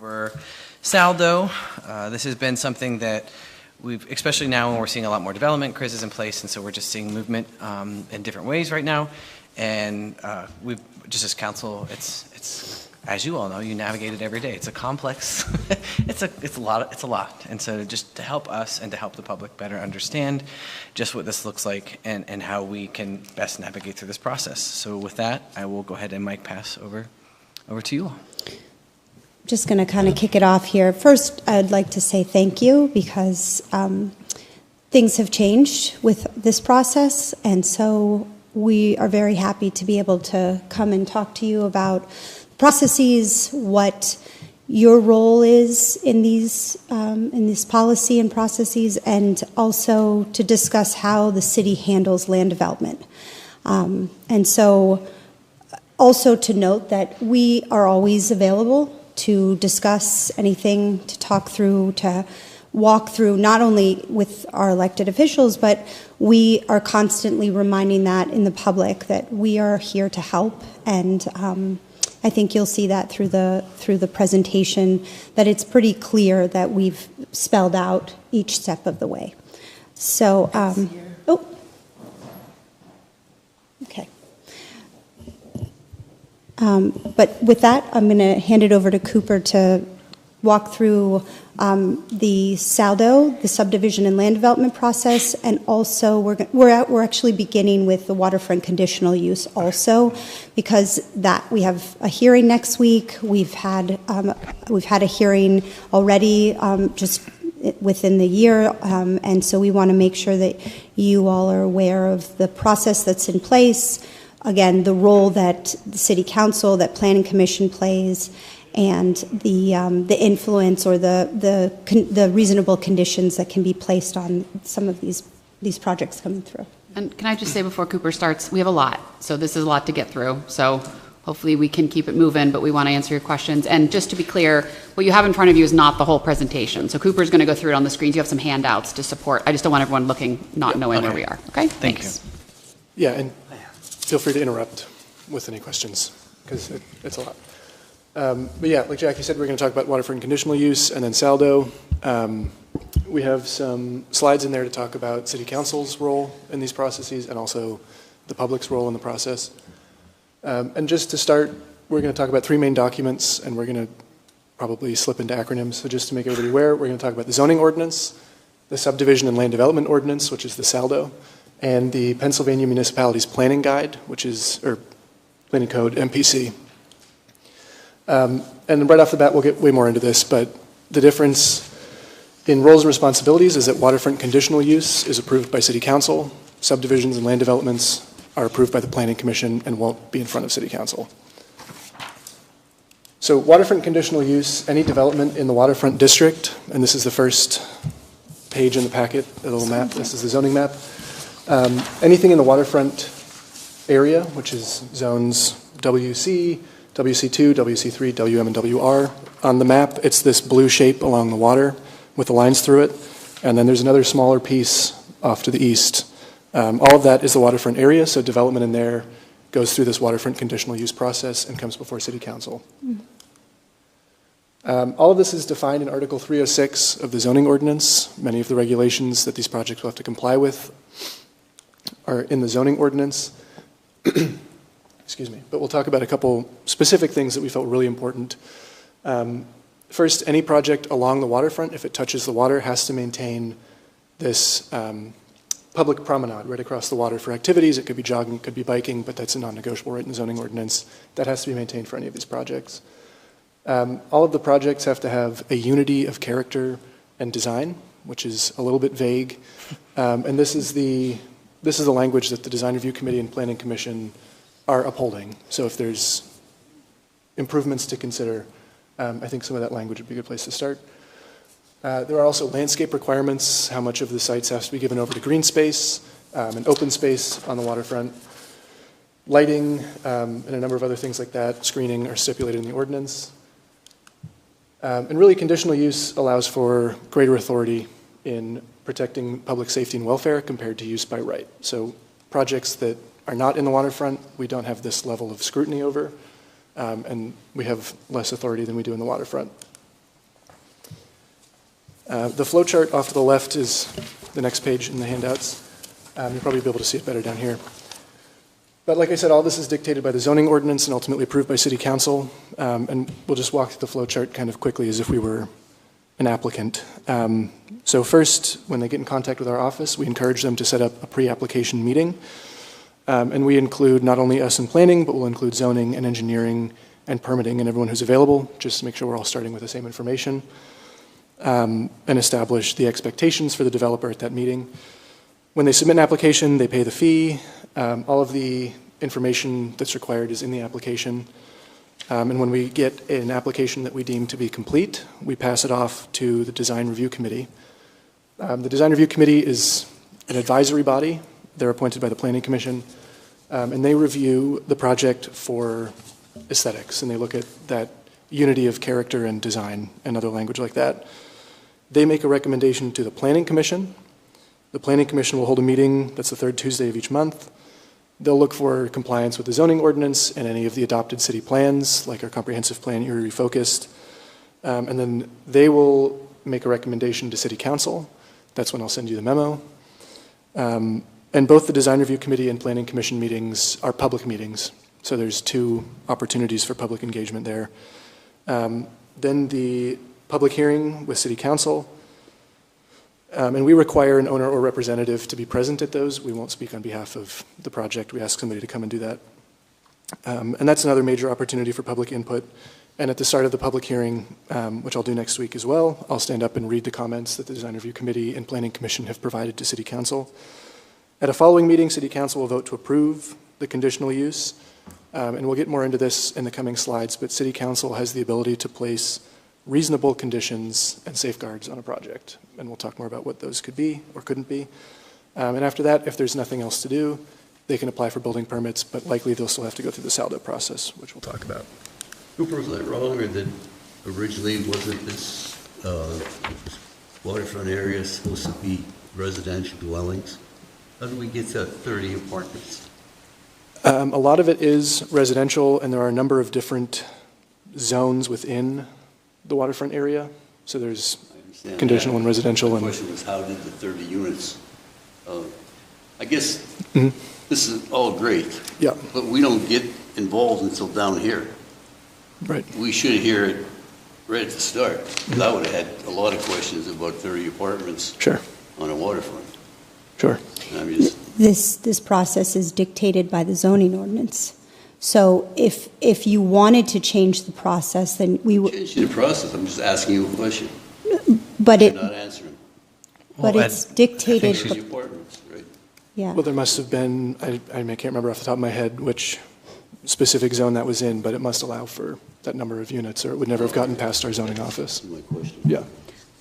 For Saldo, this has been something that we've, especially now when we're seeing a lot more development, Chris is in place, and so we're just seeing movement in different ways right now. And we've, just as council, it's as you all know, you navigate it every day. It's a complex, it's a lot. And so just to help us and to help the public better understand just what this looks like and how we can best navigate through this process. So with that, I will go ahead and pass over to you all. Just going to kind of kick it off here. First, I'd like to say thank you because things have changed with this process, and so we are very happy to be able to come and talk to you about processes, what your role is in these policy and processes, and also to discuss how the city handles land development. And so also to note that we are always available to discuss anything, to talk through, to walk through, not only with our elected officials, but we are constantly reminding that in the public that we are here to help. And I think you'll see that through the presentation, that it's pretty clear that we've spelled out each step of the way. So, okay. But with that, I'm going to hand it over to Cooper to walk through the Saldo, the subdivision and land development process, and also we're actually beginning with the waterfront conditional use also, because that we have a hearing next week. We've had a hearing already just within the year, and so we want to make sure that you all are aware of the process that's in place. Again, the role that the City Council, that Planning Commission plays, and the influence or the reasonable conditions that can be placed on some of these projects coming through. And can I just say before Cooper starts, we have a lot, so this is a lot to get through. So hopefully we can keep it moving, but we want to answer your questions. And just to be clear, what you have in front of you is not the whole presentation. So Cooper's going to go through it on the screens. You have some handouts to support. I just don't want everyone looking, not knowing where we are. Okay? Thanks. Yeah, and feel free to interrupt with any questions, because it's a lot. But yeah, like Jackie said, we're going to talk about waterfront conditional use and then Saldo. We have some slides in there to talk about City Council's role in these processes and also the public's role in the process. And just to start, we're going to talk about three main documents, and we're going to probably slip into acronyms. So just to make everybody aware, we're going to talk about the zoning ordinance, the subdivision and land development ordinance, which is the Saldo, and the Pennsylvania Municipalities Planning Guide, which is, or Planning Code, MPC. And right off the bat, we'll get way more into this, but the difference in roles and responsibilities is that waterfront conditional use is approved by City Council, subdivisions and land developments are approved by the Planning Commission and won't be in front of City Council. So waterfront conditional use, any development in the waterfront district, and this is the first page in the packet, the little map, this is the zoning map. Anything in the waterfront area, which is zones WC, WC2, WC3, WM, and WR. On the map, it's this blue shape along the water with the lines through it. And then there's another smaller piece off to the east. All of that is the waterfront area, so development in there goes through this waterfront conditional use process and comes before City Council. All of this is defined in Article 306 of the zoning ordinance. Many of the regulations that these projects will have to comply with are in the zoning ordinance. Excuse me, but we'll talk about a couple specific things that we felt were really important. First, any project along the waterfront, if it touches the water, has to maintain this public promenade right across the water for activities. It could be jogging, it could be biking, but that's a non-negotiable right in the zoning ordinance. That has to be maintained for any of these projects. All of the projects have to have a unity of character and design, which is a little bit vague. And this is the language that the Design Review Committee and Planning Commission are upholding. So if there's improvements to consider, I think some of that language would be a good place to start. There are also landscape requirements, how much of the sites has to be given over to green space and open space on the waterfront. Lighting and a number of other things like that, screening, are stipulated in the ordinance. And really, conditional use allows for greater authority in protecting public safety and welfare compared to use by right. So projects that are not in the waterfront, we don't have this level of scrutiny over, and we have less authority than we do in the waterfront. The flow chart off to the left is the next page in the handouts. You'll probably be able to see it better down here. But like I said, all this is dictated by the zoning ordinance and ultimately approved by City Council. And we'll just walk through the flow chart kind of quickly as if we were an applicant. So first, when they get in contact with our office, we encourage them to set up a pre-application meeting. And we include not only us in planning, but we'll include zoning and engineering and permitting and everyone who's available, just to make sure we're all starting with the same information, and establish the expectations for the developer at that meeting. When they submit an application, they pay the fee. All of the information that's required is in the application. And when we get an application that we deem to be complete, we pass it off to the Design Review Committee. The Design Review Committee is an advisory body. They're appointed by the Planning Commission, and they review the project for aesthetics, and they look at that unity of character and design and other language like that. They make a recommendation to the Planning Commission. The Planning Commission will hold a meeting, that's the third Tuesday of each month. They'll look for compliance with the zoning ordinance and any of the adopted city plans, like our comprehensive plan, Erie Refocused. And then they will make a recommendation to City Council. That's when I'll send you the memo. And both the Design Review Committee and Planning Commission meetings are public meetings. So there's 2 opportunities for public engagement there. Then the public hearing with City Council. And we require an owner or representative to be present at those. We won't speak on behalf of the project. We ask somebody to come and do that. And that's another major opportunity for public input. And at the start of the public hearing, which I'll do next week as well, I'll stand up and read the comments that the Design Review Committee and Planning Commission have provided to City Council. At a following meeting, City Council will vote to approve the conditional use. And we'll get more into this in the coming slides, but City Council has the ability to place reasonable conditions and safeguards on a project. And we'll talk more about what those could be or couldn't be. And after that, if there's nothing else to do, they can apply for building permits, but likely they'll still have to go through the SALDO process, which we'll talk about. Cooper, was I wrong, or that originally wasn't this waterfront area supposed to be residential dwellings? How do we get to 30 apartments? A lot of it is residential, and there are a number of different zones within the waterfront area. So there's conditional and residential. The question was, how did the 30 units, I guess this is all great, Yeah, but we don't get involved until down here. right. We should hear it right at the start. 'Cause I would have had a lot of questions about 30 apartments Sure, on a waterfront. sure. And I'm just, This process is dictated by the zoning ordinance. So if you wanted to change the process, then we would, changing the process, I'm just asking you a question. but You're it, not answering. but Well, it's dictated, 30 apartments, right? yeah. Well, there must have been, I can't remember off the top of my head which specific zone that was in, but it must allow for that number of units, or it would never have gotten past our zoning office. That's my question. Yeah.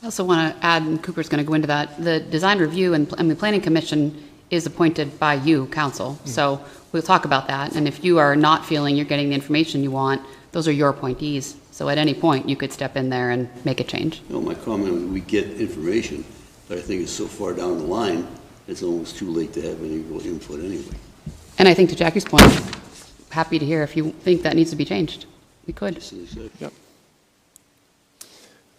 I also want to add, and Cooper's going to go into that, the design review and the planning commission is appointed by you, council. So we'll talk about that. And if you are not feeling you're getting the information you want, those are your appointees. So at any point, you could step in there and make a change. No, my comment was we get information, but I think it's so far down the line, it's almost too late to have any real input anyway. And I think to Jackie's point, happy to hear if you think that needs to be changed. We could. Just as I said. Yep.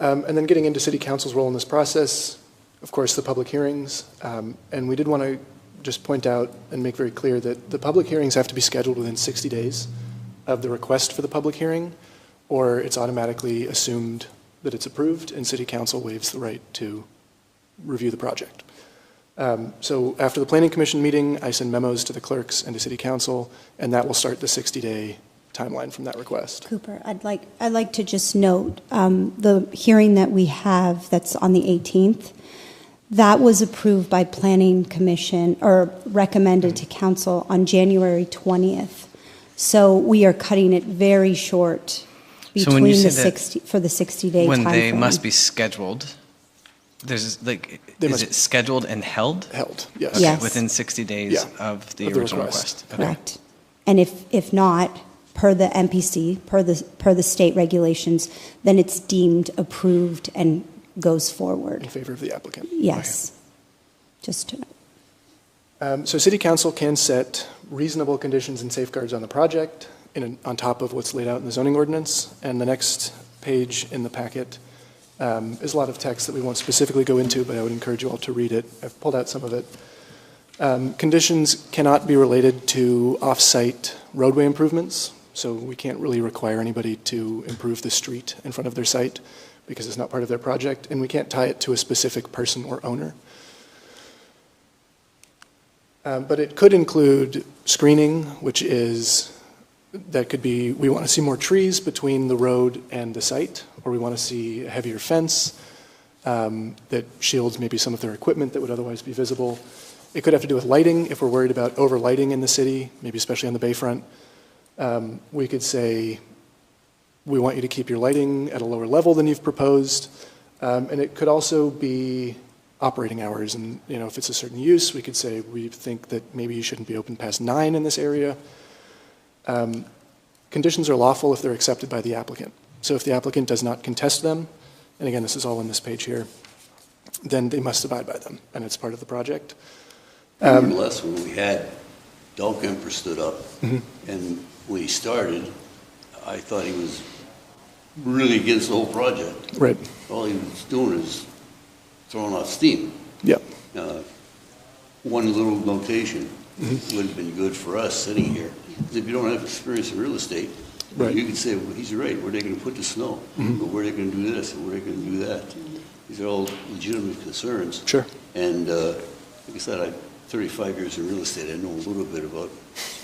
And then getting into City Council's role in this process, of course, the public hearings. And we did want to just point out and make very clear that the public hearings have to be scheduled within 60 days of the request for the public hearing, or it's automatically assumed that it's approved, and City Council waives the right to review the project. So after the Planning Commission meeting, I send memos to the clerks and to City Council, and that will start the 60-day timeline from that request. Cooper, I'd like to just note, the hearing that we have that's on the 18th, that was approved by Planning Commission, or recommended to Council on January 20th. So we are cutting it very short So when you between the say that 60-day When timeframe. they must be scheduled, there's like, They is must- it scheduled and held? Held, yes. Okay, Yes. within 60 days Yeah, of the of the original request. request. Okay. Correct. And if not, per the MPC, per the state regulations, then it's deemed approved and goes In forward. favor of the applicant. Yes. Just to, So City Council can set reasonable conditions and safeguards on the project on top of what's laid out in the zoning ordinance. And the next page in the packet There's a lot of text that we won't specifically go into, but I would encourage you all to read it. I've pulled out some of it. Conditions cannot be related to off-site roadway improvements, so we can't really require anybody to improve the street in front of their site because it's not part of their project, and we can't tie it to a specific person or owner. But it could include screening, which is, that could be, we want to see more trees between the road and the site, or we want to see a heavier fence that shields maybe some of their equipment that would otherwise be visible. It could have to do with lighting, if we're worried about over-lighting in the city, maybe especially on the bayfront. We could say, we want you to keep your lighting at a lower level than you've proposed. And it could also be operating hours. And if it's a certain use, we could say, we think that maybe you shouldn't be open past 9 in this area. Conditions are lawful if they're accepted by the applicant. So if the applicant does not contest them, and again, this is all on this page here, then they must abide by them, and it's part of the project. Nevertheless, when we had Dahlkemper stood up, and when he started, I thought he was really against the whole project. Right. All he was doing is throwing off steam. Yep. One little notation would have been good for us sitting here. Because if you don't have experience in real estate, Right. you can say, well, he's right, where are they going to put the snow? Or where are they going to do this, and where are they going to do that? These are all legitimate concerns. Sure. And like I said, I'm 35 years in real estate. I know a little bit about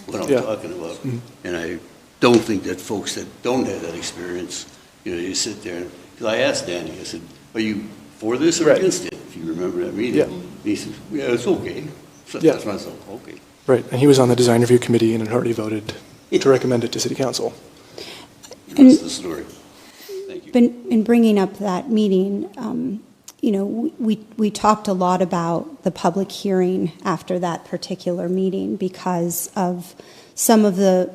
what I'm Yeah. talking about. And I don't think that folks that don't have that experience, you sit there. Because I asked Danny, I said, are you for this or Right. against it? If you remember that meeting. Yeah. And he said, yeah, it's okay. So Yeah. that's myself, okay. Right, and he was on the design review committee and had already voted to recommend it to city council. That's the story. Thank you. In bringing up that meeting, we talked a lot about the public hearing after that particular meeting because of some of the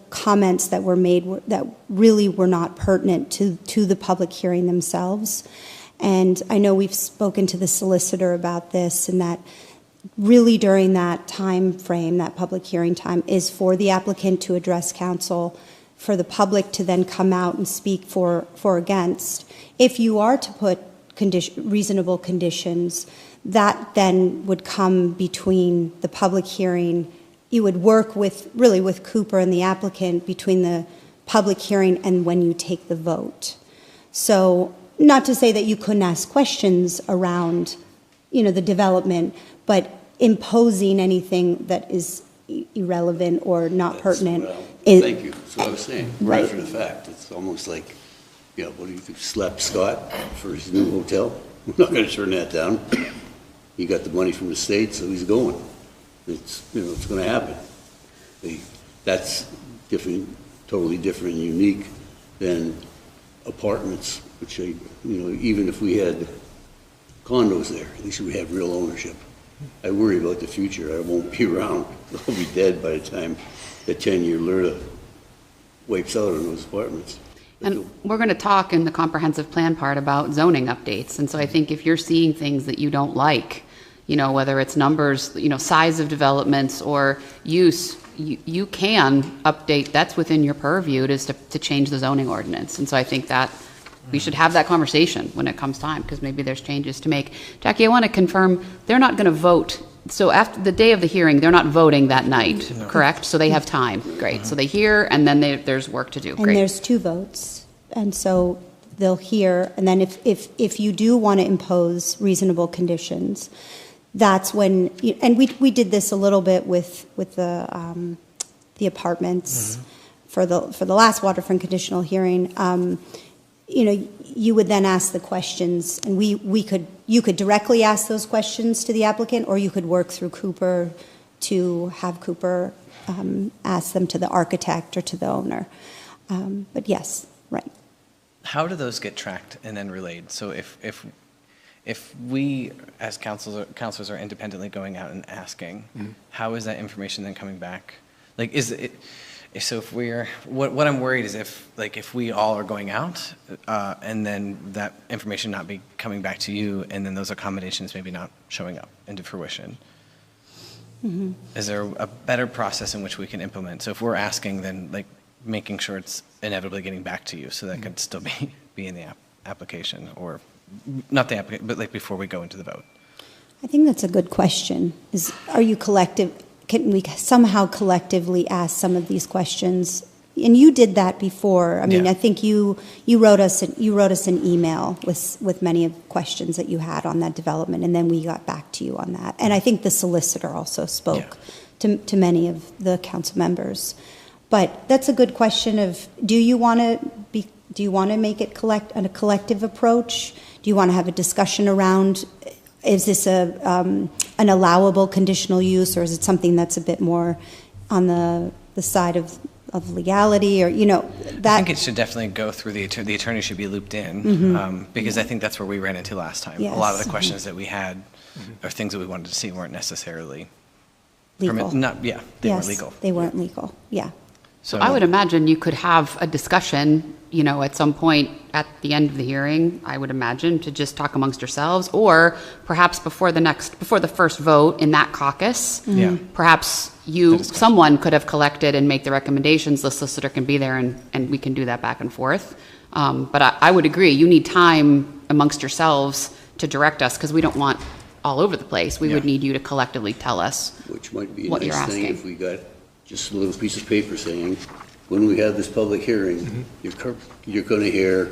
comments that were made that really were not pertinent to the public hearing themselves. And I know we've spoken to the solicitor about this, and that really during that time frame, that public hearing time, is for the applicant to address council, for the public to then come out and speak for or against. If you are to put reasonable conditions, that then would come between the public hearing. You would work with Cooper and the applicant between the public hearing and when you take the vote. So not to say that you couldn't ask questions around, the development, but imposing anything that is irrelevant or not pertinent. Thank you. That's what I was saying. Right. After the fact, it's almost like, what do you think, slap Scott for his new hotel? We're not going to turn that down. He got the money from the state, so he's going. It's going to happen. That's different, totally different and unique than apartments, which, even if we had condos there, at least we have real ownership. I worry about the future. I won't be around. I'll be dead by the time the 10-year LRTA wipes out on those apartments. And we're going to talk in the comprehensive plan part about zoning updates. And so I think if you're seeing things that you don't like, whether it's numbers, size of developments or use, you can update. That's within your purview to change the zoning ordinance. And so I think that we should have that conversation when it comes time, because maybe there's changes to make. Jackie, I want to confirm, they're not going to vote. So after the day of the hearing, they're not voting that night, correct? So they have time. Great. So they hear, and then there's work to do. And Great. there's 2 votes, and so they'll hear, and then if you do want to impose reasonable conditions, that's when, and we did this a little bit with the apartments for the last waterfront conditional hearing. You would then ask the questions, and you could directly ask those questions to the applicant, or you could work through Cooper to have Cooper ask them to the architect or to the owner. But yes, right. How do those get tracked and then relayed? So if we as counselors are independently going out and asking, how is that information then coming back? Like, is it? So if we're, what I'm worried is if we all are going out and then that information not be coming back to you, and then those accommodations maybe not showing up into fruition. Is there a better process in which we can implement? So if we're asking, then making sure it's inevitably getting back to you, so that could still be in the app. application, or not the applicant, but like before we go into the vote? I think that's a good question. Are you can we somehow collectively ask some of these questions? And you did that before. I mean, Yeah. I think you wrote us an email with many of questions that you had on that development, and then we got back to you on that. And I think the solicitor also spoke to many of the council members. But that's a good question of, do you want to make it a collective approach? Do you want to have a discussion around, is this an allowable conditional use, or is it something that's a bit more on the side of legality, or, that? I think it should definitely go through the attorney should be looped in, because I think that's where we ran into last time. A lot of the Yes. questions that we had or things that we wanted to see weren't necessarily Legal. they weren't Yes, legal. they weren't legal, yeah. So I would imagine you could have a discussion, at some point at the end of the hearing, I would imagine, to just talk amongst yourselves, or perhaps before the first vote in that caucus. Yeah. Perhaps someone could have collected and make the recommendations, the solicitor can be there, and we can do that back and forth. But I would agree, you need time amongst yourselves to direct us, because we don't want all over the place. We would Yeah. need you to collectively tell us. Which might be a What you're nice thing asking. if we got just a little piece of paper saying, when we have this public hearing, you're going to hear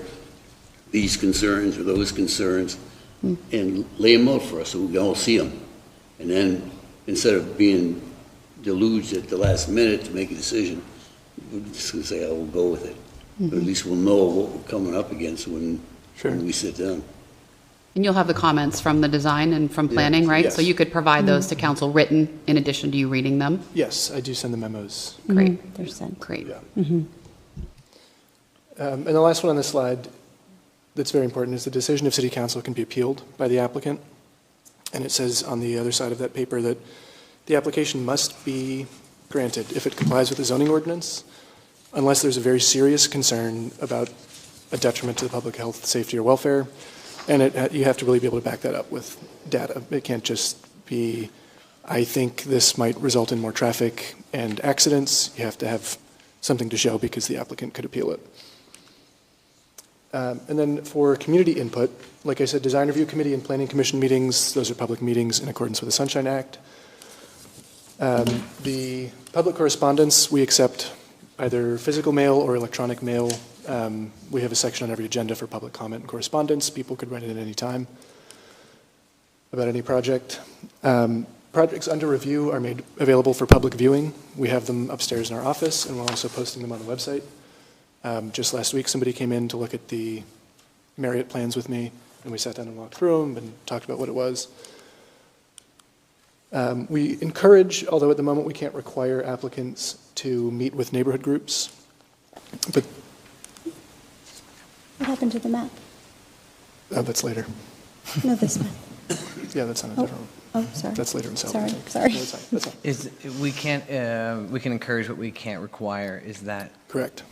these concerns or those concerns, and lay them out for us so we can all see them. And then, instead of being deluged at the last minute to make a decision, we're just going to say, we'll go with it. But at least we'll know what we're coming up against when we sit down. And you'll have the comments from the design and from planning, right? Yes. So you could provide those to council written in addition to you reading them? Yes, I do send the memos. Great, They're sent. great. Yeah. And the last one on this slide that's very important is the decision of city council can be appealed by the applicant. And it says on the other side of that paper that the application must be granted if it complies with the zoning ordinance, unless there's a very serious concern about a detriment to the public health, safety, or welfare. And you have to really be able to back that up with data. It can't just be, I think this might result in more traffic and accidents. You have to have something to show because the applicant could appeal it. And then for community input, like I said, design review committee and planning commission meetings, those are public meetings in accordance with the Sunshine Act. The public correspondence, we accept either physical mail or electronic mail. We have a section on every agenda for public comment and correspondence. People could write it at any time about any project. Projects under review are made available for public viewing. We have them upstairs in our office, and we're also posting them on the website. Just last week, somebody came in to look at the Marriott plans with me, and we sat down and walked through them and talked about what it was. We encourage, although at the moment we can't require applicants to meet with neighborhood groups, but What happened to the map? that's later. No, this one. Yeah, that's on a Oh, different one. oh, sorry. That's later in Salem, I Sorry, think. sorry. No, that's fine, that's fine. we can encourage what we can't require. Is that Correct.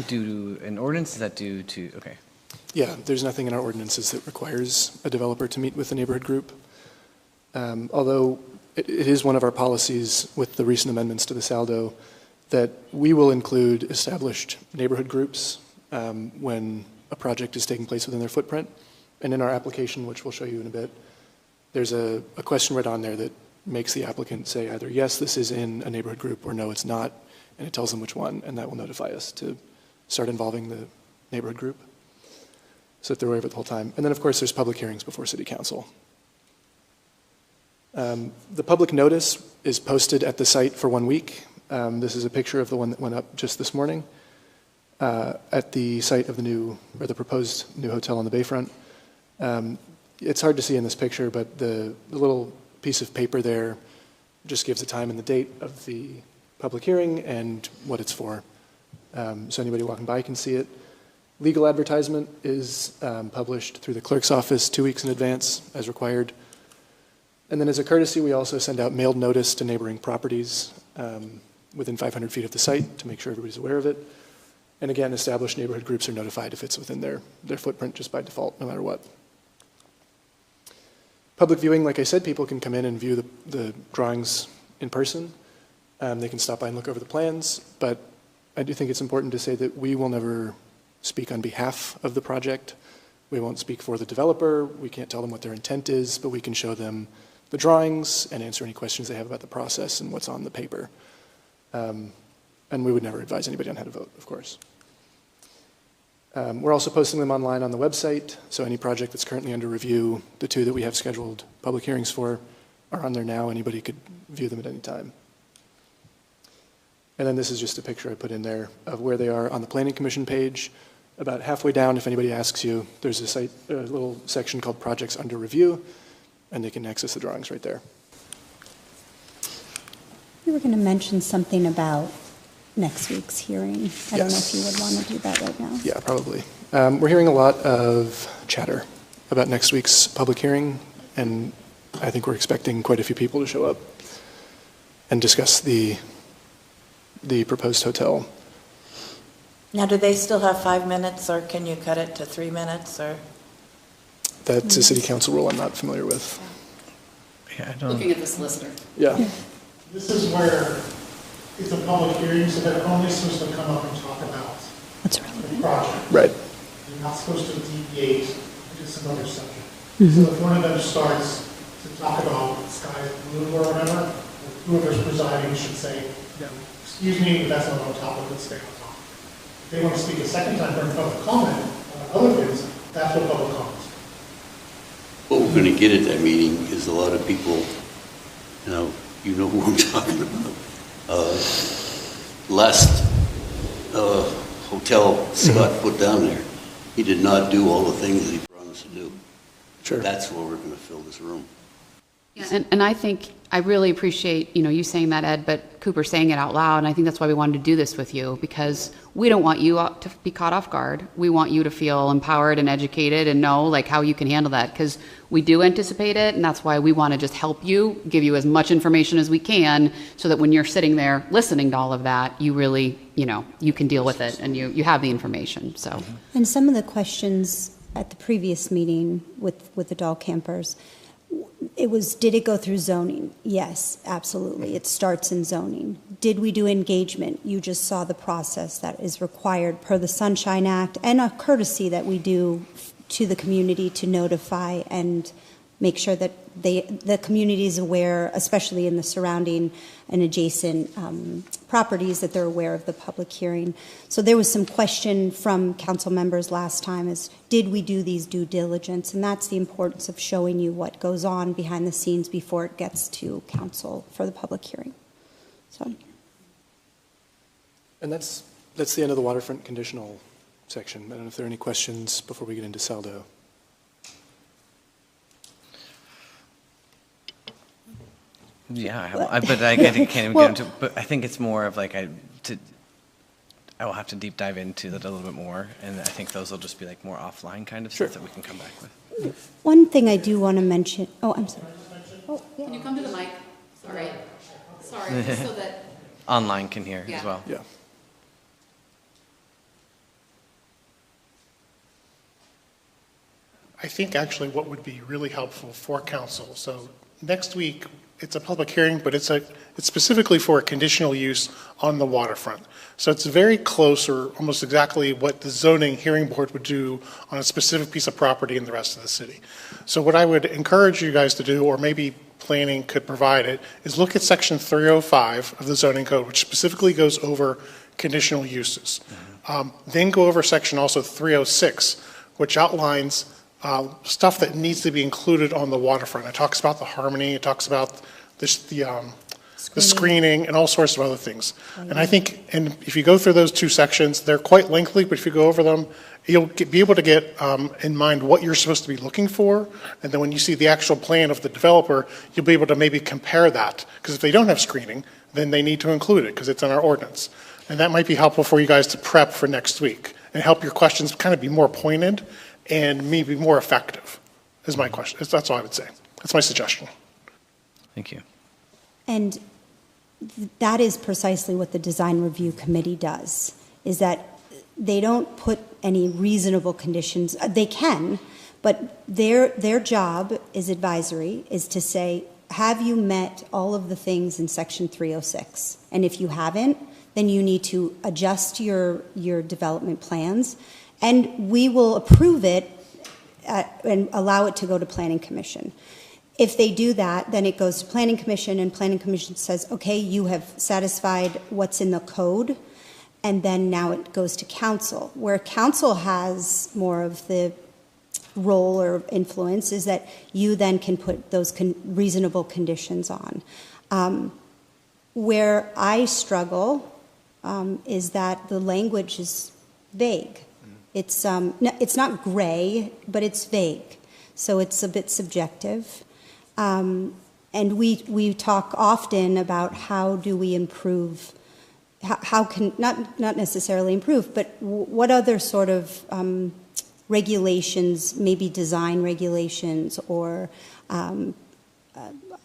due to an ordinance? Is that due to, okay. Yeah, there's nothing in our ordinances that requires a developer to meet with the neighborhood group. Although it is one of our policies with the recent amendments to the Saldo that we will include established neighborhood groups when a project is taking place within their footprint. And in our application, which we'll show you in a bit, there's a question right on there that makes the applicant say either, yes, this is in a neighborhood group, or no, it's not, and it tells them which one, and that will notify us to start involving the neighborhood group, so that they're aware of it the whole time. And then, of course, there's public hearings before City Council. The public notice is posted at the site for 1 week. This is a picture of the one that went up just this morning at the site of the proposed new hotel on the Bayfront. It's hard to see in this picture, but the little piece of paper there just gives the time and the date of the public hearing and what it's for. So anybody walking by can see it. Legal advertisement is published through the clerk's office 2 weeks in advance as required. And then as a courtesy, we also send out mailed notice to neighboring properties within 500 feet of the site to make sure everybody's aware of it. And again, established neighborhood groups are notified if it's within their footprint just by default, no matter what. Public viewing, like I said, people can come in and view the drawings in person. They can stop by and look over the plans, but I do think it's important to say that we will never speak on behalf of the project. We won't speak for the developer. We can't tell them what their intent is, but we can show them the drawings and answer any questions they have about the process and what's on the paper. And we would never advise anybody on how to vote, of course. We're also posting them online on the website, so any project that's currently under review, the 2 that we have scheduled public hearings for, are on there now. Anybody could view them at any time. And then this is just a picture I put in there of where they are on the Planning Commission page. About halfway down, if anybody asks you, there's a little section called Projects Under Review, and they can access the drawings right there. You were going to mention something about next week's hearing. I don't know if you would want to do that right now. Yeah, probably. We're hearing a lot of chatter about next week's public hearing, and I think we're expecting quite a few people to show up and discuss the proposed hotel. Now, do they still have 5 minutes, or can you cut it to 3 minutes, or? That's a city council rule I'm not familiar with. Yeah, I don't. Looking at the solicitor. Yeah. This is where it's a public hearing, so they're only supposed to come up and talk about What's the relevant? project. Right. You're not supposed to deviate into some other subject. So if one of them starts to talk about sky blue or whatever, whoever's presiding should say, excuse me, but that's not on topic, let's stay on topic. If they want to speak a second time during public comment on other things, that's what public comment is. What we're gonna get at that meeting is a lot of people, you know who I'm talking about. Last hotel Scott put down there, he did not do all the things that he promised to do. Sure. That's where we're gonna fill this room. Yeah, and I think, I really appreciate, you saying that, Ed, but Cooper saying it out loud, and I think that's why we wanted to do this with you, because we don't want you to be caught off guard. We want you to feel empowered and educated and know, how you can handle that, because we do anticipate it, and that's why we want to just help you, give you as much information as we can, so that when you're sitting there listening to all of that, you really, you can deal with it, and you have the information, so. And some of the questions at the previous meeting with the doll campers, it was, did it go through zoning? Yes, absolutely. It starts in zoning. Did we do engagement? You just saw the process that is required per the Sunshine Act, and a courtesy that we do to the community to notify and make sure that the community is aware, especially in the surrounding and adjacent properties, that they're aware of the public hearing. So there was some question from council members last time is, did we do these due diligence? And that's the importance of showing you what goes on behind the scenes before it gets to council for the public hearing. So. And that's the end of the waterfront conditional section. I don't know if there are any questions before we get into Saldo. Yeah, but I can't even Well- get into. But I think it's more of I will have to deep dive into that a little bit more, and I think those will just be more offline kind of Sure. stuff that we can come back with. One thing I do want to mention, I'm sorry. Oh, yeah. Can you come to the mic? Sorry, just so that. Online can hear Yeah. as well. Yeah. I think actually what would be really helpful for council, so next week, it's a public hearing, but it's specifically for a conditional use on the waterfront. So it's very close, or almost exactly what the zoning hearing board would do on a specific piece of property in the rest of the city. So what I would encourage you guys to do, or maybe planning could provide it, is look at section 305 of the zoning code, which specifically goes over conditional uses. Then go over section also 306, which outlines stuff that needs to be included on the waterfront. It talks about the harmony, it talks about the screening, and all sorts of other things. And I think, and if you go through those two sections, they're quite lengthy, but if you go over them, you'll be able to get in mind what you're supposed to be looking for, and then when you see the actual plan of the developer, you'll be able to maybe compare that, because if they don't have screening, then they need to include it, because it's in our ordinance. And that might be helpful for you guys to prep for next week, and help your questions kind of be more pointed, and maybe more effective, is my question. That's all I would say. That's my suggestion. Thank you. And that is precisely what the design review committee does, is that they don't put any reasonable conditions. They can, but their job is advisory, is to say, have you met all of the things in section 306? And if you haven't, then you need to adjust your development plans And we will approve it and allow it to go to Planning Commission. If they do that, then it goes to Planning Commission, and Planning Commission says, okay, you have satisfied what's in the code, and then now it goes to council. Where council has more of the role or influence is that you then can put those reasonable conditions on. Where I struggle is that the language is vague. It's not gray, but it's vague. So it's a bit subjective. And we talk often about how do we improve, how can, not necessarily improve, but what other sort of regulations, maybe design regulations or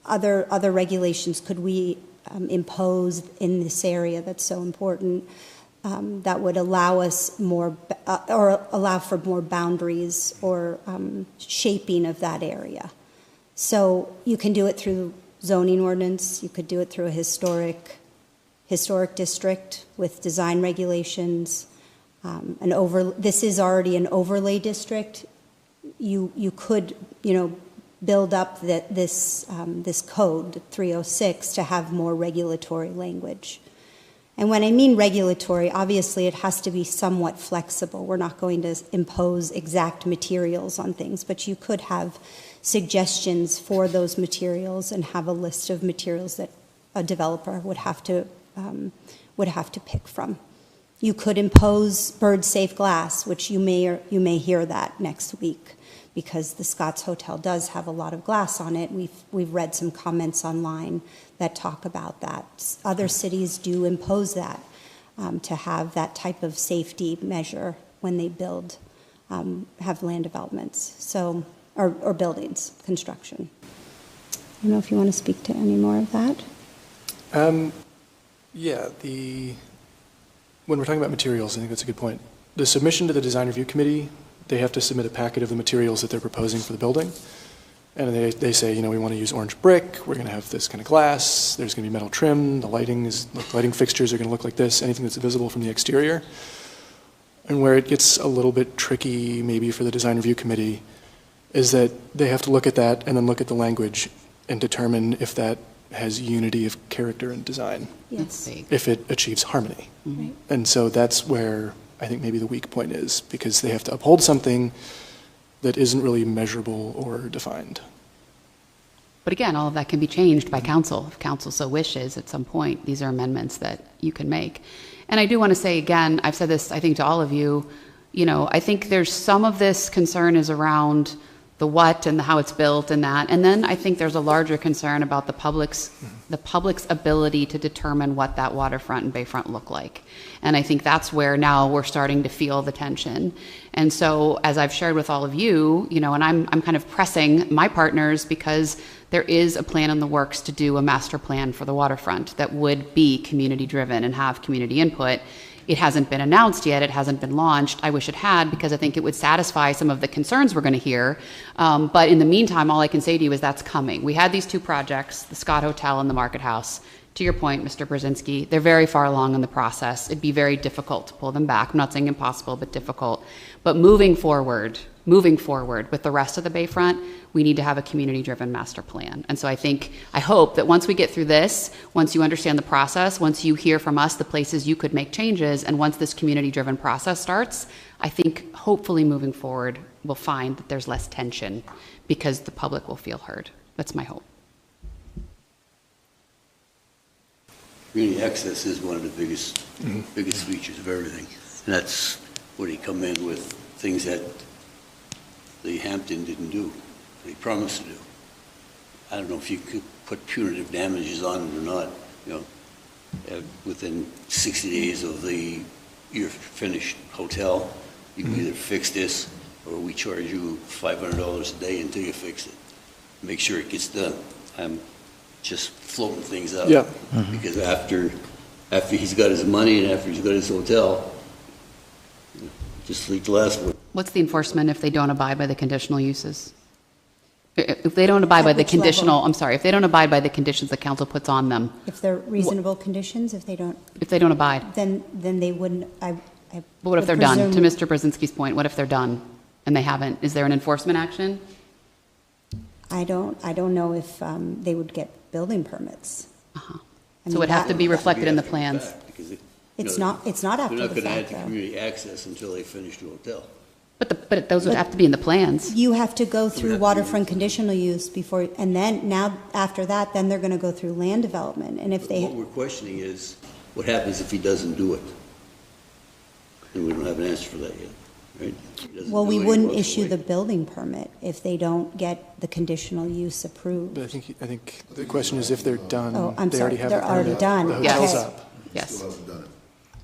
other regulations could we impose in this area that's so important that would allow us more, or allow for more boundaries or shaping of that area. So you can do it through zoning ordinance, you could do it through a historic district with design regulations. This is already an overlay district. You could, build up this code 306 to have more regulatory language. And when I mean regulatory, obviously it has to be somewhat flexible. We're not going to impose exact materials on things, but you could have suggestions for those materials and have a list of materials that a developer would have to pick from. You could impose bird-safe glass, which you may hear that next week, because the Scott's Hotel does have a lot of glass on it. We've read some comments online that talk about that. Other cities do impose that to have that type of safety measure when they build, have land developments, so or buildings, construction. I don't know if you want to speak to any more of that. Yeah, when we're talking about materials, I think that's a good point. The submission to the design review committee, they have to submit a packet of the materials that they're proposing for the building. And they say, we want to use orange brick, we're going to have this kind of glass, there's going to be metal trim, the lighting fixtures are going to look like this, anything that's visible from the exterior. And where it gets a little bit tricky, maybe for the design review committee, is that they have to look at that and then look at the language and determine if that has unity of character and design. Yes. If it achieves harmony. Right. And so that's where I think maybe the weak point is, because they have to uphold something that isn't really measurable or defined. But again, all of that can be changed by council. If council so wishes at some point, these are amendments that you can make. And I do want to say again, I've said this, I think, to all of you, I think there's some of this concern is around the what and the how it's built and that. And then I think there's a larger concern about the public's ability to determine what that waterfront and bayfront look like. And I think that's where now we're starting to feel the tension. And so as I've shared with all of you, and I'm kind of pressing my partners, because there is a plan in the works to do a master plan for the waterfront that would be community driven and have community input. It hasn't been announced yet. It hasn't been launched. I wish it had, because I think it would satisfy some of the concerns we're going to hear. But in the meantime, all I can say to you is that's coming. We had these two projects, the Scott Hotel and the Market House. To your point, Mr. Brzezinski, they're very far along in the process. It'd be very difficult to pull them back. I'm not saying impossible, but difficult. But moving forward with the rest of the Bayfront, we need to have a community-driven master plan. And so I hope that once we get through this, once you understand the process, once you hear from us the places you could make changes, and once this community-driven process starts, I think hopefully moving forward, we'll find that there's less tension because the public will feel heard. That's my hope. Community access is one of the biggest features of everything. And that's where they come in with things that the Hampton didn't do, they promised to do. I don't know if you could put punitive damages on it or not, within 60 days of your finished hotel, you can either fix this or we charge you $500 a day until you fix it. Make sure it gets done. I'm just floating things out. Yeah. Because after he's got his money and after he's got his hotel, just like the last one. What's the enforcement if they don't abide by the conditional uses? If they don't abide by At the which level? conditional, I'm sorry, if they don't abide by the conditions the council puts on them, If they're reasonable conditions, if they don't abide. then they wouldn't, I But what if would they're done? To presume- Mr. Brzezinski's point, what if they're done and they haven't? Is there an enforcement action? I don't know if they would get building permits. I So mean, it would have to that- be reflected in the After plans. fact, because It's not after They're the not going to add fact, to though. community access until they finish the hotel. But those would have to be in the plans. You have to go through have to waterfront be- conditional use before, and then, now, after that, then they're gonna go through land development, and if But they, what we're questioning is, what happens if he doesn't do it? And we don't have an answer for that yet, right? He doesn't well, do we it, he wouldn't walks issue away. the building permit if they don't get the conditional use approved. But I think the question is if they're done, Oh, I'm they sorry, already have they're the already permit. done. The Yes. hotel's Okay. up. Yes. Still hasn't done it.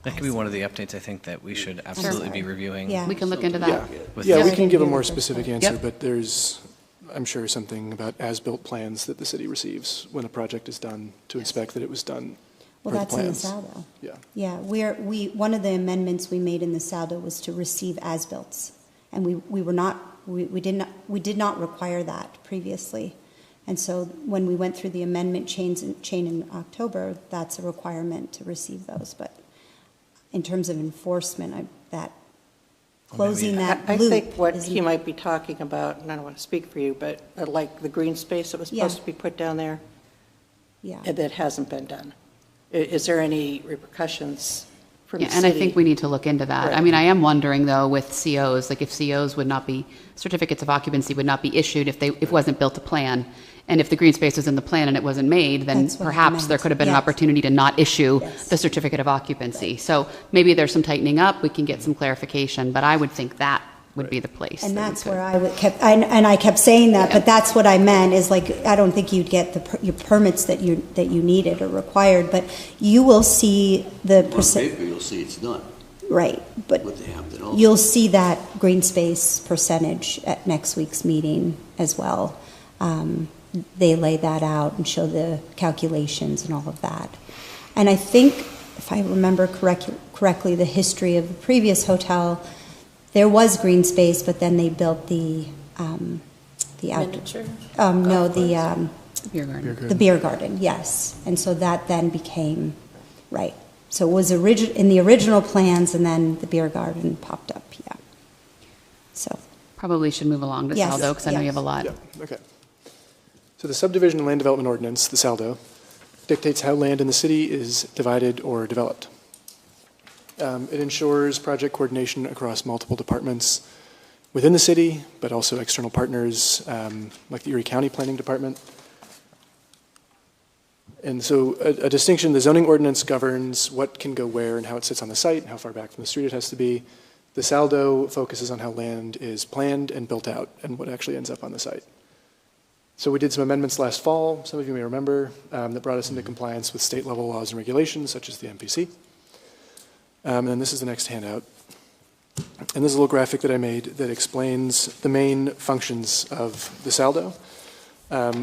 That could be one of the updates, I think, that we should absolutely be reviewing. Yeah. We can look into Yeah, that. With yeah, we the- can give a more Yep. specific answer, Yep. but there's, I'm sure, something about as-built plans that the city receives when a project is done to inspect that it was done Well, per the that's in the plans. saldo. Yeah. Yeah, one of the amendments we made in the saldo was to receive as-bills. And we were not, we did not require that previously. And so when we went through the amendment chain in October, that's a requirement to receive those. But in terms of enforcement, closing that I loop. think what isn't- he might be talking about, and I don't want to speak for you, but like the green space that was supposed Yeah. to be put down there, Yeah. and that hasn't been done. Is there any repercussions from the Yeah, city? and I think we need to look into that. I Right. mean, I am wondering, though, with COs, like if COs would not be, certificates of occupancy would not be issued if it wasn't built to plan. And if the green space was in the plan and it wasn't made, then That's what I perhaps there meant. could have been an Yes. opportunity to not issue Yes. the certificate of occupancy. So maybe there's some tightening up, we can get some clarification, but I would think that would be the place. And that we that's could- where I kept saying that, but that's what I meant, is like, I don't think you'd get your permits that you needed or required, but you will see the On percent, paper, you'll see it's done right, but with the Hampton also. you'll see that green space percentage at next week's meeting as well. They lay that out and show the calculations and all of that. And I think, if I remember correctly, the history of the previous hotel, there was green space, but then they built the Miniature? no, Beer garden. the beer garden, yes. And so that then became, right. So it was in the original plans, and then the beer garden popped up, yeah. So, Probably should move along to Yes, Saldo, because I know you yes. have a lot. Yeah, okay. So the subdivision and land development ordinance, the SALDO, dictates how land in the city is divided or developed. It ensures project coordination across multiple departments within the city, but also external partners like the Erie County Planning Department. And so a distinction, the zoning ordinance governs what can go where and how it sits on the site, and how far back from the street it has to be. The SALDO focuses on how land is planned and built out and what actually ends up on the site. So we did some amendments last fall, some of you may remember, that brought us into compliance with state level laws and regulations such as the MPC. And then this is the next handout. And this is a little graphic that I made that explains the main functions of the SALDO,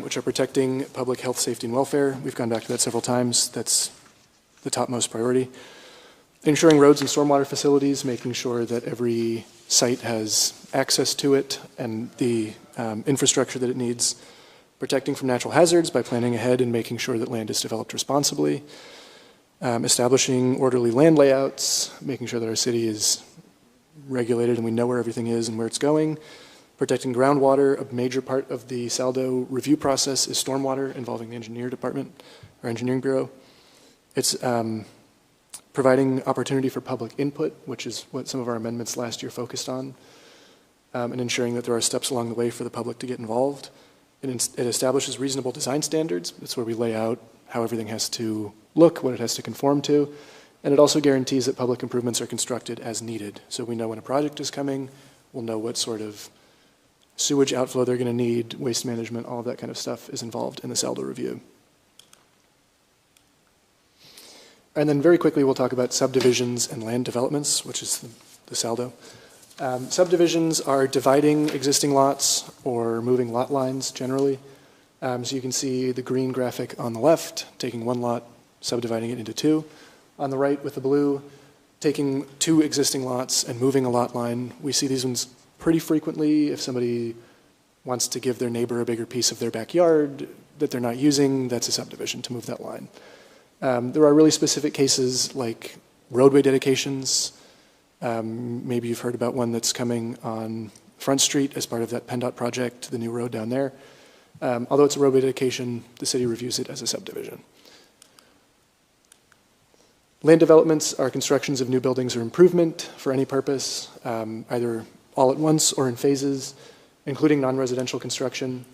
which are protecting public health, safety, and welfare. We've gone back to that several times. That's the topmost priority. Ensuring roads and stormwater facilities, making sure that every site has access to it and the infrastructure that it needs. Protecting from natural hazards by planning ahead and making sure that land is developed responsibly. Establishing orderly land layouts, making sure that our city is regulated and we know where everything is and where it's going. Protecting groundwater, a major part of the SALDO review process is stormwater involving the engineer department or engineering bureau. It's providing opportunity for public input, which is what some of our amendments last year focused on, and ensuring that there are steps along the way for the public to get involved. It establishes reasonable design standards. That's where we lay out how everything has to look, what it has to conform to, and it also guarantees that public improvements are constructed as needed. So we know when a project is coming, we'll know what sort of sewage outflow they're going to need, waste management, all of that kind of stuff is involved in the SALDO review. And then very quickly, we'll talk about subdivisions and land developments, which is the SALDO. Subdivisions are dividing existing lots or moving lot lines generally. So you can see the green graphic on the left, taking one lot, subdividing it into two. On the right with the blue, taking two existing lots and moving a lot line. We see these ones pretty frequently if somebody wants to give their neighbor a bigger piece of their backyard that they're not using, that's a subdivision to move that line. There are really specific cases like roadway dedications, Maybe you've heard about one that's coming on Front Street as part of that PennDOT project, the new road down there. Although it's a road dedication, the city reviews it as a subdivision. Land developments are constructions of new buildings or improvement for any purpose, either all at once or in phases, including non-residential construction.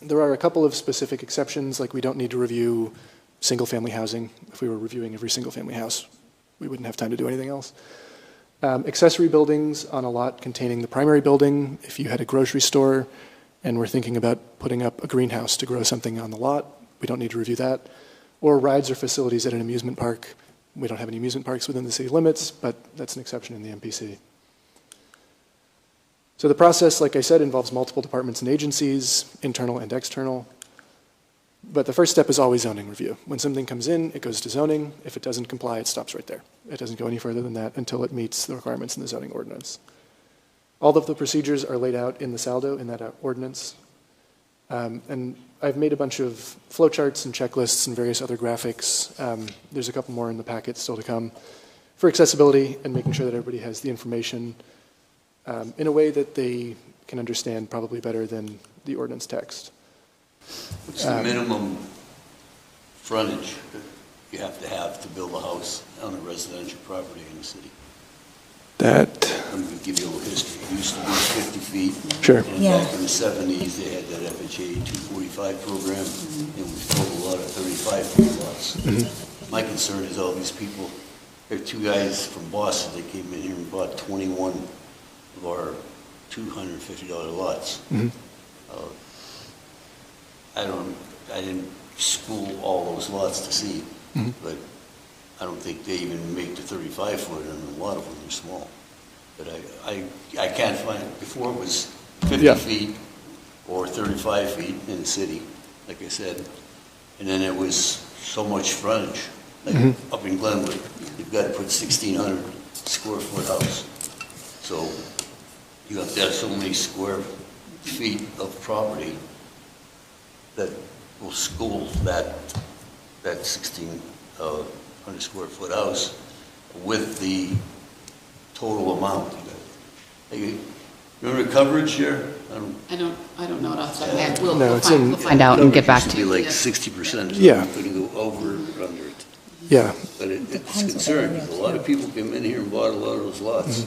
There are a couple of specific exceptions, like we don't need to review single-family housing. If we were reviewing every single-family house, we wouldn't have time to do anything else. Accessory buildings on a lot containing the primary building. If you had a grocery store and we're thinking about putting up a greenhouse to grow something on the lot, we don't need to review that. Or rides or facilities at an amusement park. We don't have any amusement parks within the city limits, but that's an exception in the MPC. So the process, like I said, involves multiple departments and agencies, internal and external. But the first step is always zoning review. When something comes in, it goes to zoning. If it doesn't comply, it stops right there. It doesn't go any further than that until it meets the requirements in the zoning ordinance. All of the procedures are laid out in the saldo, in that ordinance. And I've made a bunch of flowcharts and checklists and various other graphics. There's a couple more in the packet still to come for accessibility and making sure that everybody has the information in a way that they can understand probably better than the ordinance text. What's the minimum frontage that you have to build a house on a residential property in the city? That, I'm going to give you a little history. It used to be 50 feet. Sure. And Yeah. back in the 70s, they had that FHA 245 program, and we sold a lot of 35-foot lots. My concern is all these people, there are two guys from Boston that came in here and bought 21 of our $250 lots. I didn't school all those lots to see, but I don't think they even make the 35-foot, and a lot of them are small. But I can't find, before it was 50 feet or 35 feet in the city, like I said, and then it was so much frontage, like up in Glenwood, you've got to put 1,600 square foot house. So you have to have so many square feet of property that will school that 1,600 square foot house with the total amount. You remember coverage here? I don't know it off the top of my head. No, We'll it's in- we'll find out and get back to you. Coverage used to be like 60%. Yeah. You can go over or under it. yeah, But it's a concern, because a lot of people came in here and bought a lot of those lots.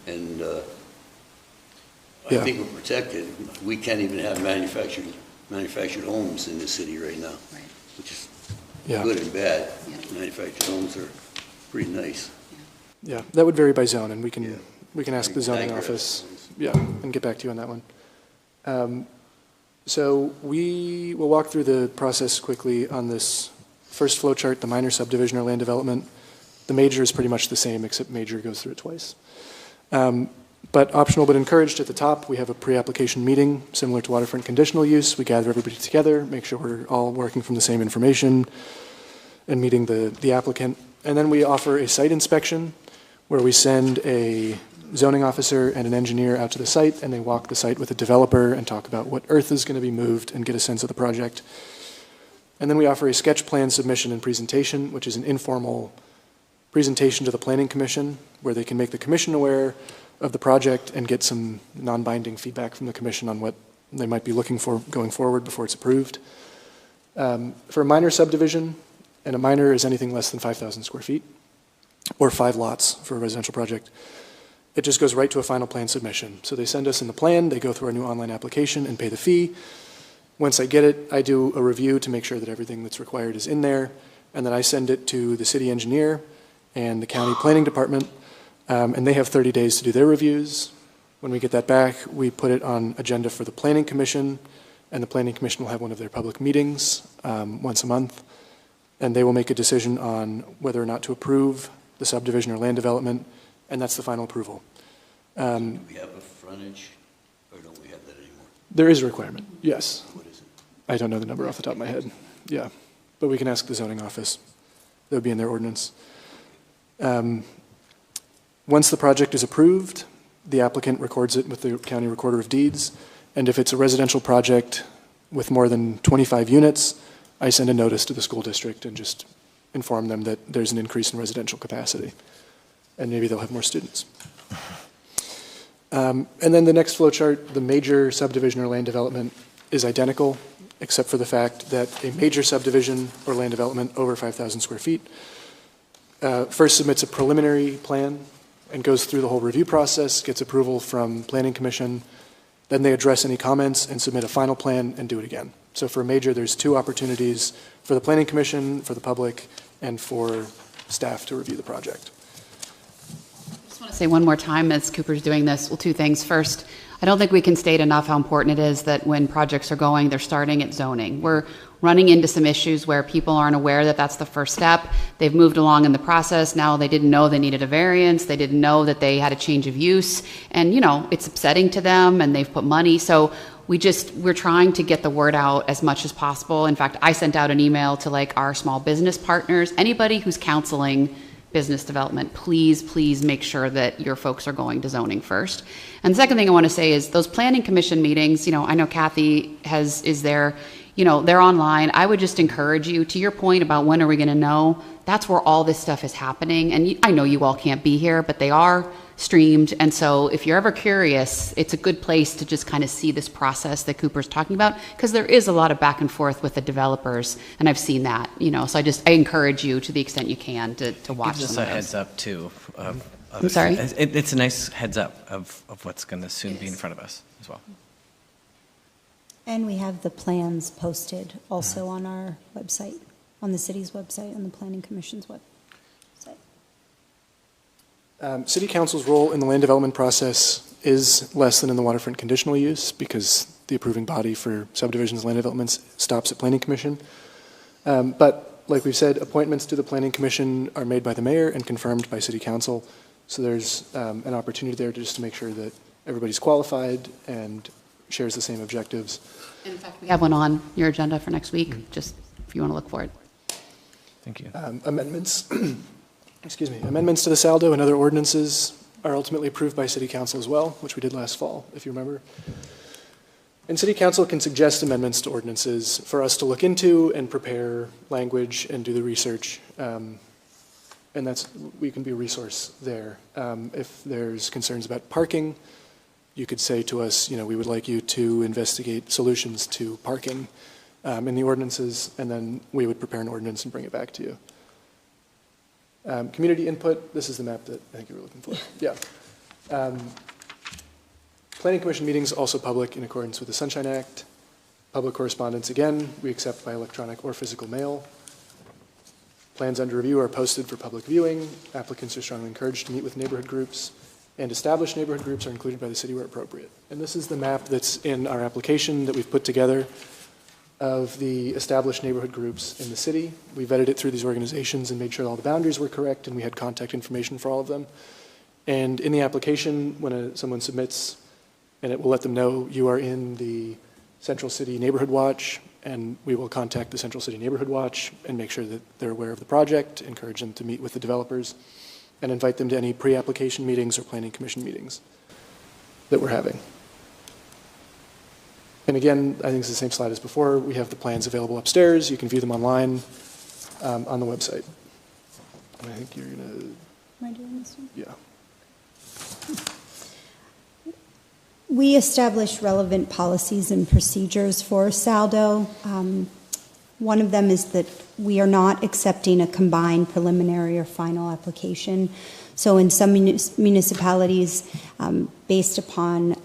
And I Yeah. think we're protected. We can't even have manufactured homes in the city right now, Right. which is yeah, good and bad. Yeah. Manufactured homes are pretty nice. yeah. That would vary by zone, and we can Yeah. ask the zoning Digress. office, and get back to you on that one. So we will walk through the process quickly on this first flow chart, the minor subdivision or land development. The major is pretty much the same, except major goes through it twice. But optional but encouraged at the top, we have a pre-application meeting similar to waterfront conditional use. We gather everybody together, make sure we're all working from the same information and meeting the applicant. And then we offer a site inspection where we send a zoning officer and an engineer out to the site, and they walk the site with a developer and talk about what earth is going to be moved and get a sense of the project. And then we offer a sketch plan submission and presentation, which is an informal presentation to the Planning Commission, where they can make the commission aware of the project and get some non-binding feedback from the commission on what they might be looking for going forward before it's approved. For a minor subdivision, and a minor is anything less than 5,000 square feet, or 5 lots for a residential project, it just goes right to a final plan submission. So they send us in the plan, they go through our new online application and pay the fee. Once I get it, I do a review to make sure that everything that's required is in there, and then I send it to the city engineer and the county planning department, and they have 30 days to do their reviews. When we get that back, we put it on agenda for the Planning Commission, and the Planning Commission will have one of their public meetings once a month, and they will make a decision on whether or not to approve the subdivision or land development, and that's the final approval. Do we have a frontage, or don't we have that anymore? There is a requirement, yes. What is it? I don't know the number off the top of my head. Yeah, but we can ask the zoning office. That would be in their ordinance. Once the project is approved, the applicant records it with the county recorder of deeds, and if it's a residential project with more than 25 units, I send a notice to the school district and just inform them that there's an increase in residential capacity. and maybe they'll have more students. And then the next flow chart, the major subdivision or land development is identical, except for the fact that a major subdivision or land development over 5,000 square feet first submits a preliminary plan and goes through the whole review process, gets approval from Planning Commission, then they address any comments and submit a final plan and do it again. So for a major, there's 2 opportunities for the Planning Commission, for the public, and for staff to review the project. I just want to say one more time as Cooper's doing this, well, 2 things. First, I don't think we can state enough how important it is that when projects are going, they're starting at zoning. We're running into some issues where people aren't aware that that's the first step. They've moved along in the process. Now they didn't know they needed a variance. They didn't know that they had a change of use. And, you know, it's upsetting to them and they've put money. So we're trying to get the word out as much as possible. In fact, I sent out an email to like our small business partners, anybody who's counseling business development, please make sure that your folks are going to zoning first. And the second thing I want to say is those planning commission meetings, you know, I know Kathy is there, you know, they're online. I would just encourage you, to your point about when are we going to know, that's where all this stuff is happening. And I know you all can't be here, but they are streamed. And so if you're ever curious, it's a good place to just kind of see this process that Cooper's talking about, because there is a lot of back and forth with the developers. And I've seen that, you know, so I encourage you to the extent you can to watch Gives us some a of those. heads up too. I'm sorry? It's a nice heads up of what's going to soon be in front of us as well. And we have the plans posted also on our website, on the city's website, on the Planning Commission's website. City Council's role in the land development process is less than in the waterfront conditional use because the approving body for subdivisions and land developments stops at Planning Commission. But like we've said, appointments to the Planning Commission are made by the mayor and confirmed by City Council. So there's an opportunity there just to make sure that everybody's qualified and shares the same objectives. In fact, we have one on your agenda for next week, just if you want to look for it. Thank you. Amendments, excuse me, amendments to the SALDO and other ordinances are ultimately approved by City Council as well, which we did last fall, if you remember. And City Council can suggest amendments to ordinances for us to look into and prepare language and do the research. And we can be a resource there. If there's concerns about parking, you could say to us, you know, we would like you to investigate solutions to parking in the ordinances, and then we would prepare an ordinance and bring it back to you. Community input, this is the map that I think you were looking for. Yeah. Planning Commission meetings also public in accordance with the Sunshine Act. Public correspondence, again, we accept by electronic or physical mail. Plans under review are posted for public viewing. Applicants are strongly encouraged to meet with neighborhood groups, and established neighborhood groups are included by the city where appropriate. And this is the map that's in our application that we've put together of the established neighborhood groups in the city. We vetted it through these organizations and made sure all the boundaries were correct, and we had contact information for all of them. And in the application, when someone submits, and it will let them know you are in the Central City Neighborhood Watch, and we will contact the Central City Neighborhood Watch and make sure that they're aware of the project, encourage them to meet with the developers, and invite them to any pre-application meetings or planning commission meetings that we're having. And again, I think it's the same slide as before. We have the plans available upstairs. You can view them online on the website. And I think you're going to... Am I doing this one? Yeah. We establish relevant policies and procedures for SALDO. One of them is that we are not accepting a combined preliminary or final application. So in some municipalities, based upon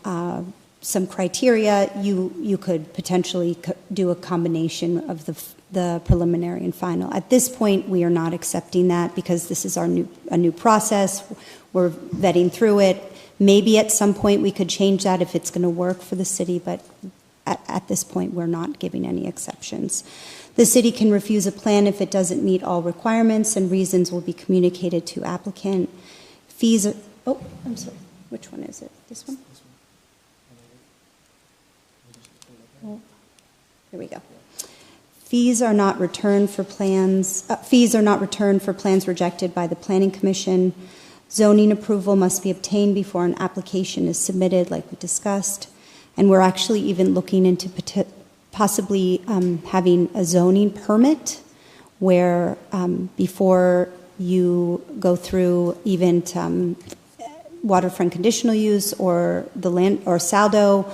some criteria, you could potentially do a combination of the preliminary and final. At this point, we are not accepting that because this is a new process. We're vetting through it. Maybe at some point we could change that if it's going to work for the city, but at this point we're not giving any exceptions. The city can refuse a plan if it doesn't meet all requirements, and reasons will be communicated to applicant. Fees are, oh, I'm sorry, which one is it? This one? Oh, here we go. Fees are not returned for plans rejected by the Planning Commission. Zoning approval must be obtained before an application is submitted, like we discussed. And we're actually even looking into possibly having a zoning permit where before you go through even waterfront conditional use or the land or Saldo,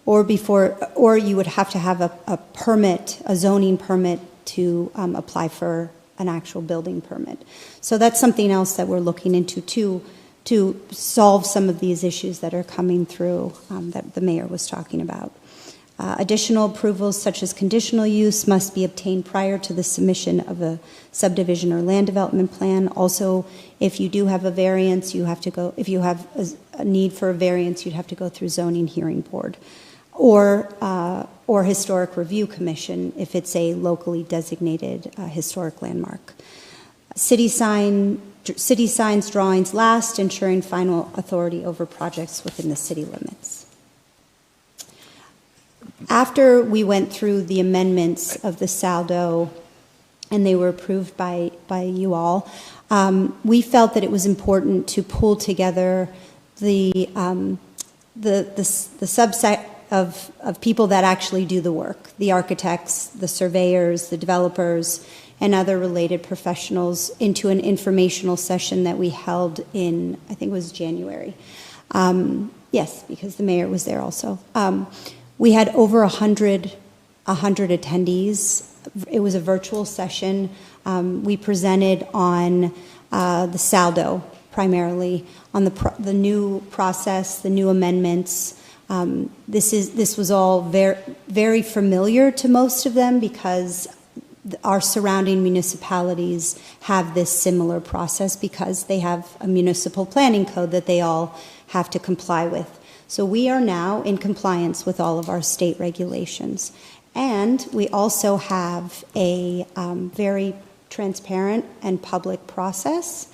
or you would have to have a permit, a zoning permit to apply for an actual building permit. So that's something else that we're looking into too, to solve some of these issues that are coming through that the mayor was talking about. Additional approvals such as conditional use must be obtained prior to the submission of a subdivision or land development plan. Also, if you do have a variance, you have to go, if you have a need for a variance, you'd have to go through zoning hearing board or historic review commission if it's a locally designated historic landmark. City signs drawings last, ensuring final authority over projects within the city limits. After we went through the amendments of the Saldo, and they were approved by you all, we felt that it was important to pull together the subset of people that actually do the work, the architects, the surveyors, the developers, and other related professionals into an informational session that we held in, I think it was January. Yes, because the mayor was there also. We had over 100 attendees. It was a virtual session. We presented on the Saldo primarily, on the new process, the new amendments. This was all very, very familiar to most of them because our surrounding municipalities have this similar process because they have a municipal planning code that they all have to comply with. So we are now in compliance with all of our state regulations. And we also have a very transparent and public process.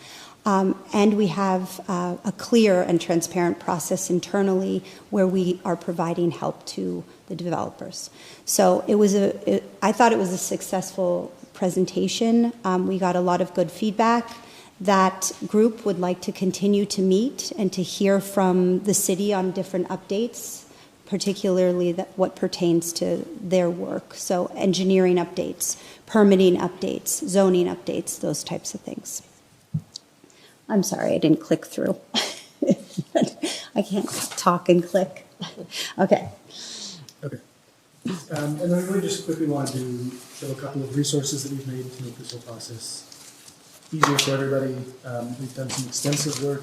And we have a clear and transparent process internally where we are providing help to the developers. So I thought it was a successful presentation. We got a lot of good feedback. That group would like to continue to meet and to hear from the city on different updates, particularly what pertains to their work. So engineering updates, permitting updates, zoning updates, those types of things. I'm sorry, I didn't click through. I can't talk and click. Okay. Okay. And then I really just quickly wanted to show a couple of resources that we've made to make this whole process easier for everybody. We've done some extensive work.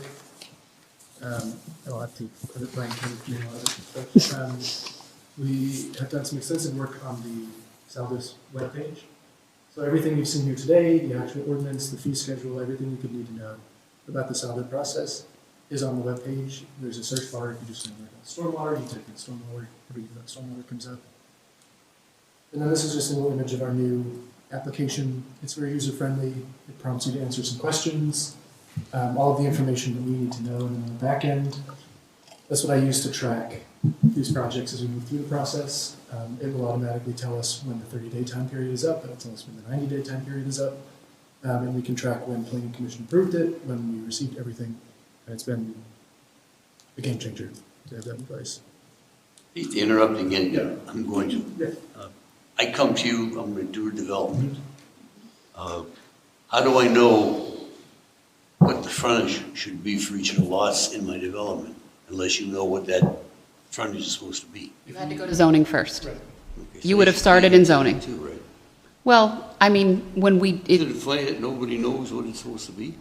I'll have to put it blank and name of it. But, we have done some extensive work on the Saldo's webpage. So everything you've seen here today, the actual ordinance, the fee schedule, everything you could need to know about the Saldo process is on the webpage. There's a search bar. If you just type in stormwater, you type in stormwater, stormwater comes up. And then this is just a little image of our new application. It's very user-friendly. It prompts you to answer some questions. All of the information that we need to know. And then on the back end, that's what I use to track these projects as we move through the process. It will automatically tell us when the 30-day time period is up. It'll tell us when the 90-day time period is up. And we can track when Planning Commission approved it, when we received everything. And it's been a game changer to have that in place. Hate to interrupt again, Yeah. I'm going to. Yeah. I come to you, I'm going to do a development. How do I know what the frontage should be for each of the lots in my development, unless you know what that frontage is supposed to be? You had to go to zoning first. Okay, so You would have should started be in zoning. Too, right? Well, I mean, when Is it funny that nobody knows what it's supposed to be?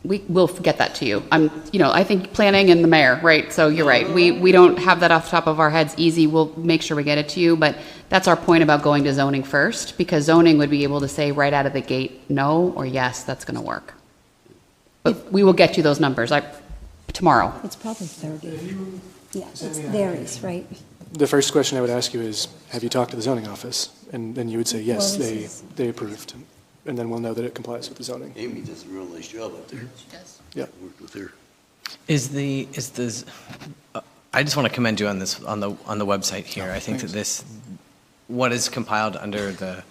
we will get that to you. I think planning and the mayor, right? So you're right. We don't have that off the top of our heads easy. We'll make sure we get it to you, but that's our point about going to zoning first, because zoning would be able to say right out of the gate, no or yes, that's going to work. But we will get you those numbers tomorrow. It's probably 30. Yeah, it varies, right? The first question I would ask you is, have you talked to the zoning office? And then you would say, yes, Well, this they approved. And then we'll know that it complies with the zoning. Amy does a real nice job up there. She does. Yeah. I worked with her. I just want to commend you on this, on the website here. I think that this, what is compiled under the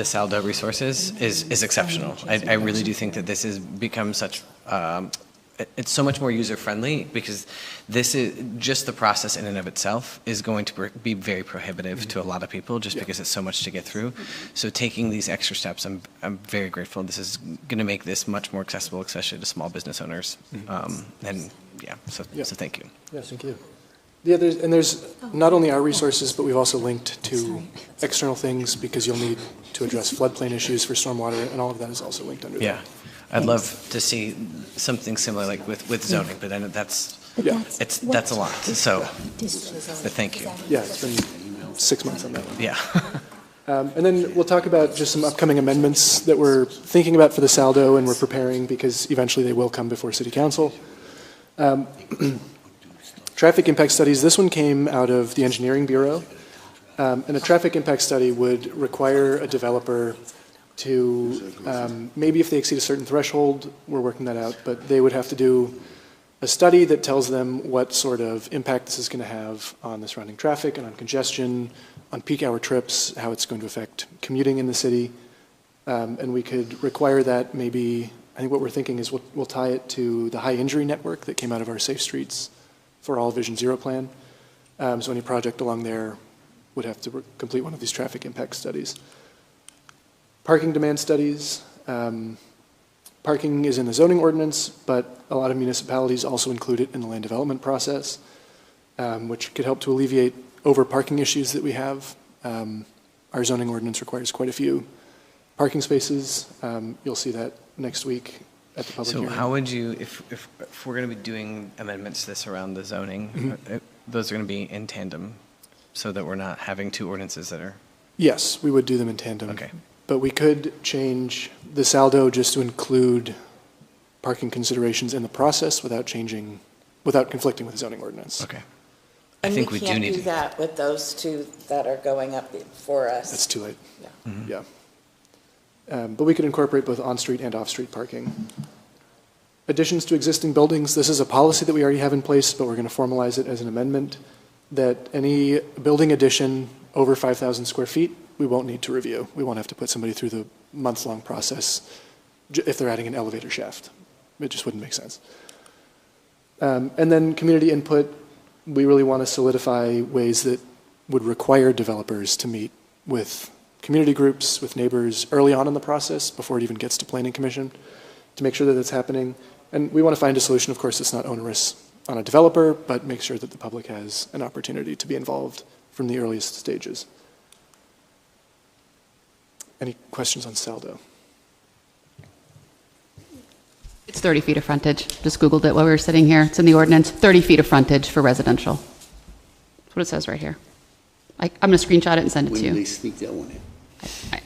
Saldo resources is exceptional. I really do think that this has become such, it's so much more user-friendly because this is, just the process in and of itself is going to be very prohibitive to a lot of people just because it's so much to get through. So taking these extra steps, I'm very grateful. This is going to make this much more accessible, especially to small business owners. So thank you. Yes, thank you. Yeah, there's not only our resources, but we've also linked to external things because you'll need to address floodplain issues for stormwater, and all of that is also linked under that. Yeah, I'd love to see something similar like with zoning, but then that's a lot. So, but thank you. Yeah, it's been 6 months on that one. Yeah. And then we'll talk about just some upcoming amendments that we're thinking about for the saldo and we're preparing because eventually they will come before City Council. Traffic impact studies, this one came out of the Engineering Bureau. And a traffic impact study would require a developer to, maybe if they exceed a certain threshold, we're working that out, but they would have to do a study that tells them what sort of impact this is going to have on the surrounding traffic and on congestion, on peak hour trips, how it's going to affect commuting in the city. And we could require that maybe, I think what we're thinking is we'll tie it to the high injury network that came out of our Safe Streets for All Vision Zero plan. So any project along there would have to complete one of these traffic impact studies. Parking demand studies. Parking is in the zoning ordinance, but a lot of municipalities also include it in the land development process, which could help to alleviate over parking issues that we have. Our zoning ordinance requires quite a few parking spaces. You'll see that next week at the public So hearing. how would you, if we're going to be doing amendments to this around the zoning, those are going to be in tandem so that we're not having two ordinances that are... Yes, we would do them in tandem. Okay. But we could change the saldo just to include parking considerations in the process without conflicting with the zoning ordinance. Okay. I And think we we do can't need do to... that with those two that are going up for us. That's too late. Yeah. Yeah. But we could incorporate both on-street and off-street parking. Additions to existing buildings, this is a policy that we already have in place, but we're going to formalize it as an amendment that any building addition over 5,000 square feet, we won't need to review. We won't have to put somebody through the month-long process if they're adding an elevator shaft. It just wouldn't make sense. And then community input, we really want to solidify ways that would require developers to meet with community groups, with neighbors early on in the process before it even gets to Planning Commission to make sure that it's happening. And we want to find a solution, of course, that's not onerous on a developer, but make sure that the public has an opportunity to be involved from the earliest stages. Any questions on saldo? It's 30 feet of frontage. Just Googled it while we were sitting here. It's in the ordinance, 30 feet of frontage for residential. That's what it says right here. I'm going to screenshot it and send it to When did they you. sneak that one in?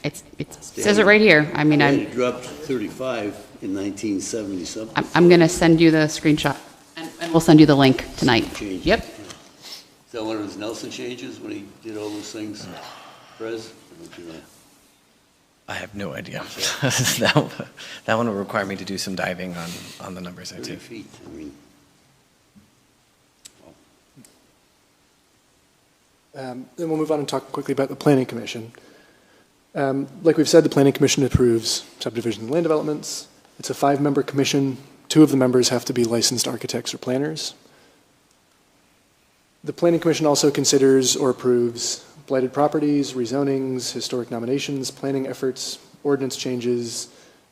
It says it right here. I mean, It dropped to 35 in 1970 something. I'm going to send you the screenshot, and we'll send you the link tonight. Change. Yep. Is that one of his Nelson changes when he did all those things? Prez? Don't you know? I have no idea. That one will require me to do some diving on the numbers there 30 too. feet, I mean. Then we'll move on and talk quickly about the Planning Commission. Like we've said, the Planning Commission approves subdivision and land developments. It's a 5-member commission. 2 of the members have to be licensed architects or planners. The Planning Commission also considers or approves blighted properties, rezonings, historic nominations, planning efforts, ordinance changes,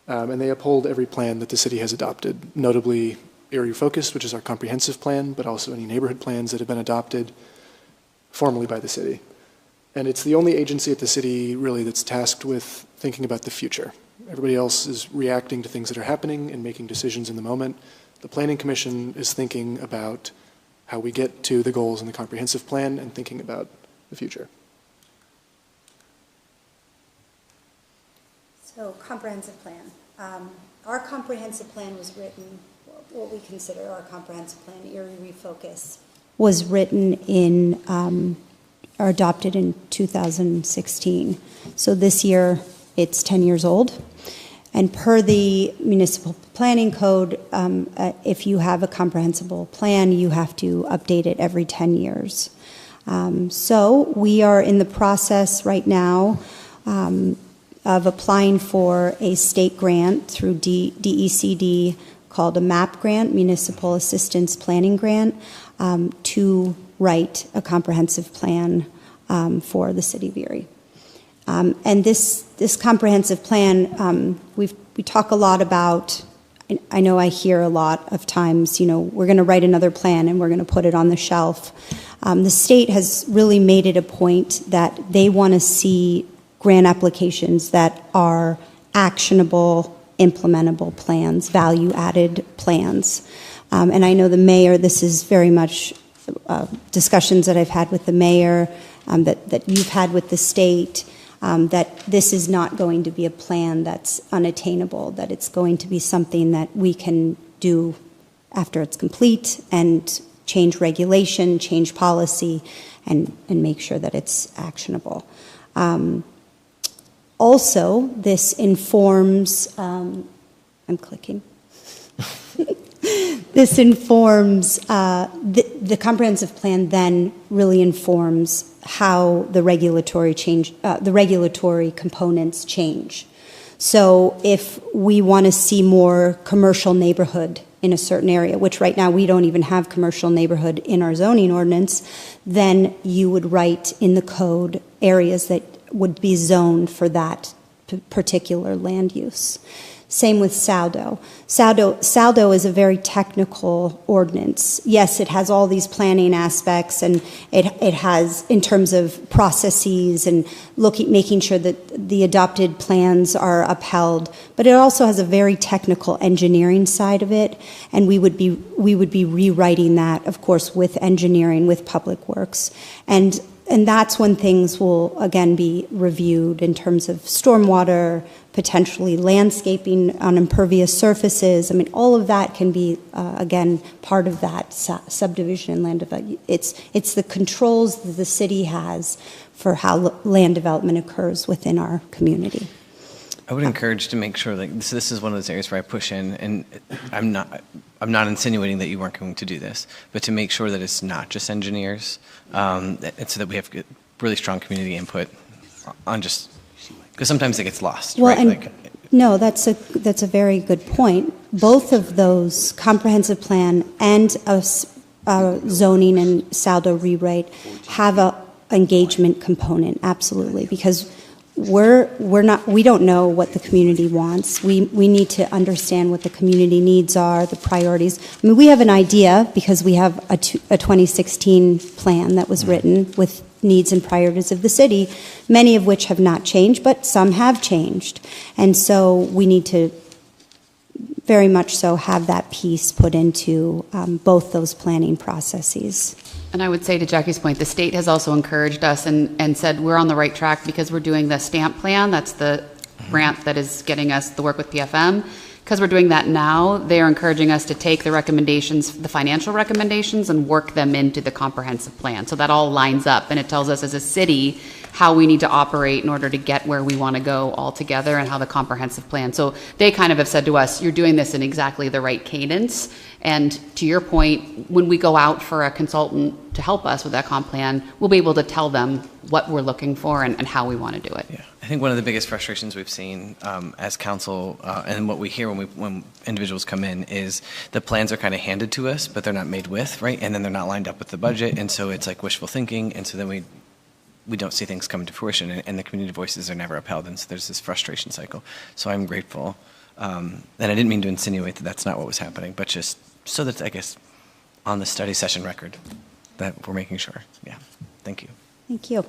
and they uphold every plan that the city has adopted, notably area focused, which is our comprehensive plan, but also any neighborhood plans that have been adopted formally by the city. And it's the only agency at the city really that's tasked with thinking about the future. Everybody else is reacting to things that are happening and making decisions in the moment. The Planning Commission is thinking about how we get to the goals in the comprehensive plan and thinking about the future. So comprehensive plan. Our comprehensive plan was written, what we consider our comprehensive plan, Erie Refocus, was written in, or adopted in 2016. So this year, it's 10 years old. And per the municipal planning code, if you have a comprehensible plan, you have to update it every 10 years. So we are in the process right now of applying for a state grant through DECD called a MAP grant, Municipal Assistance Planning Grant, to write a comprehensive plan for the city of Erie. And this comprehensive plan, we talk a lot about. I know I hear a lot of times, we're going to write another plan and we're going to put it on the shelf. The state has really made it a point that they want to see grant applications that are actionable, implementable plans, value-added plans. And I know the mayor, this is very much discussions that I've had with the mayor, that you've had with the state, that this is not going to be a plan that's unattainable, that it's going to be something that we can do after it's complete and change regulation, change policy, and make sure that it's actionable. Also, this informs, I'm clicking. This informs, the comprehensive plan then really informs how the regulatory components change. So if we want to see more commercial neighborhood in a certain area, which right now we don't even have commercial neighborhood in our zoning ordinance, then you would write in the code areas that would be zoned for that particular land use. Same with SALDO. SALDO is a very technical ordinance. Yes, it has all these planning aspects, and it has, in terms of processes and making sure that the adopted plans are upheld, but it also has a very technical engineering side of it, and we would be rewriting that, of course, with engineering, with Public Works. And that's when things will, again, be reviewed in terms of stormwater, potentially landscaping on impervious surfaces. I mean, all of that can be, again, part of that subdivision and land development. It's the controls that the city has for how land development occurs within our community. I would encourage to make sure, this is one of those areas where I push in, and I'm not insinuating that you weren't going to do this, but to make sure that it's not just engineers, and so that we have really strong community input on just, because sometimes it gets lost, well, right? And no, that's a very good point. Both of those, comprehensive plan and a zoning and SALDO rewrite, have a engagement component, absolutely, because we don't know what the community wants. We need to understand what the community needs are, the priorities. I mean, we have an idea because we have a 2016 plan that was written with needs and priorities of the city, many of which have not changed, but some have changed. And so we need to very much so have that piece put into both those planning processes. And I would say to Jackie's point, the state has also encouraged us and said we're on the right track because we're doing the STAMP plan. That's the grant that is getting us the work with PFM. Because we're doing that now, they are encouraging us to take the recommendations, the financial recommendations, and work them into the comprehensive plan. So that all lines up, and it tells us as a city how we need to operate in order to get where we want to go all together, and how the comprehensive plan. So they kind of have said to us, you're doing this in exactly the right cadence. And to your point, when we go out for a consultant to help us with that comp plan, we'll be able to tell them what we're looking for and how we want to do it. Yeah, I think one of the biggest frustrations we've seen as council, and what we hear when individuals come in, is the plans are kind of handed to us, but they're not made with, right? And then they're not lined up with the budget, and so it's like wishful thinking, and so then we don't see things come to fruition, and the community voices are never upheld, and so there's this frustration cycle. So I'm grateful, and I didn't mean to insinuate that that's not what was happening, but just so that, I guess, on the study session record, that we're making sure. Yeah, thank you. Thank you.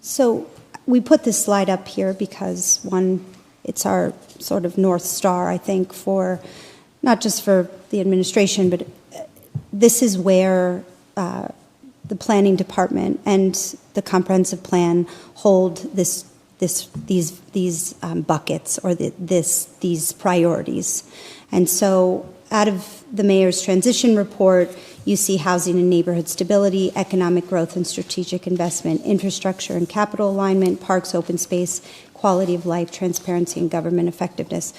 So we put this slide up here because, one, it's our sort of North Star, I think, for not just for the administration, but this is where the planning department and the comprehensive plan hold these buckets or these priorities. And so out of the mayor's transition report, you see housing and neighborhood stability, economic growth and strategic investment, infrastructure and capital alignment, parks, open space, quality of life, transparency, and government effectiveness.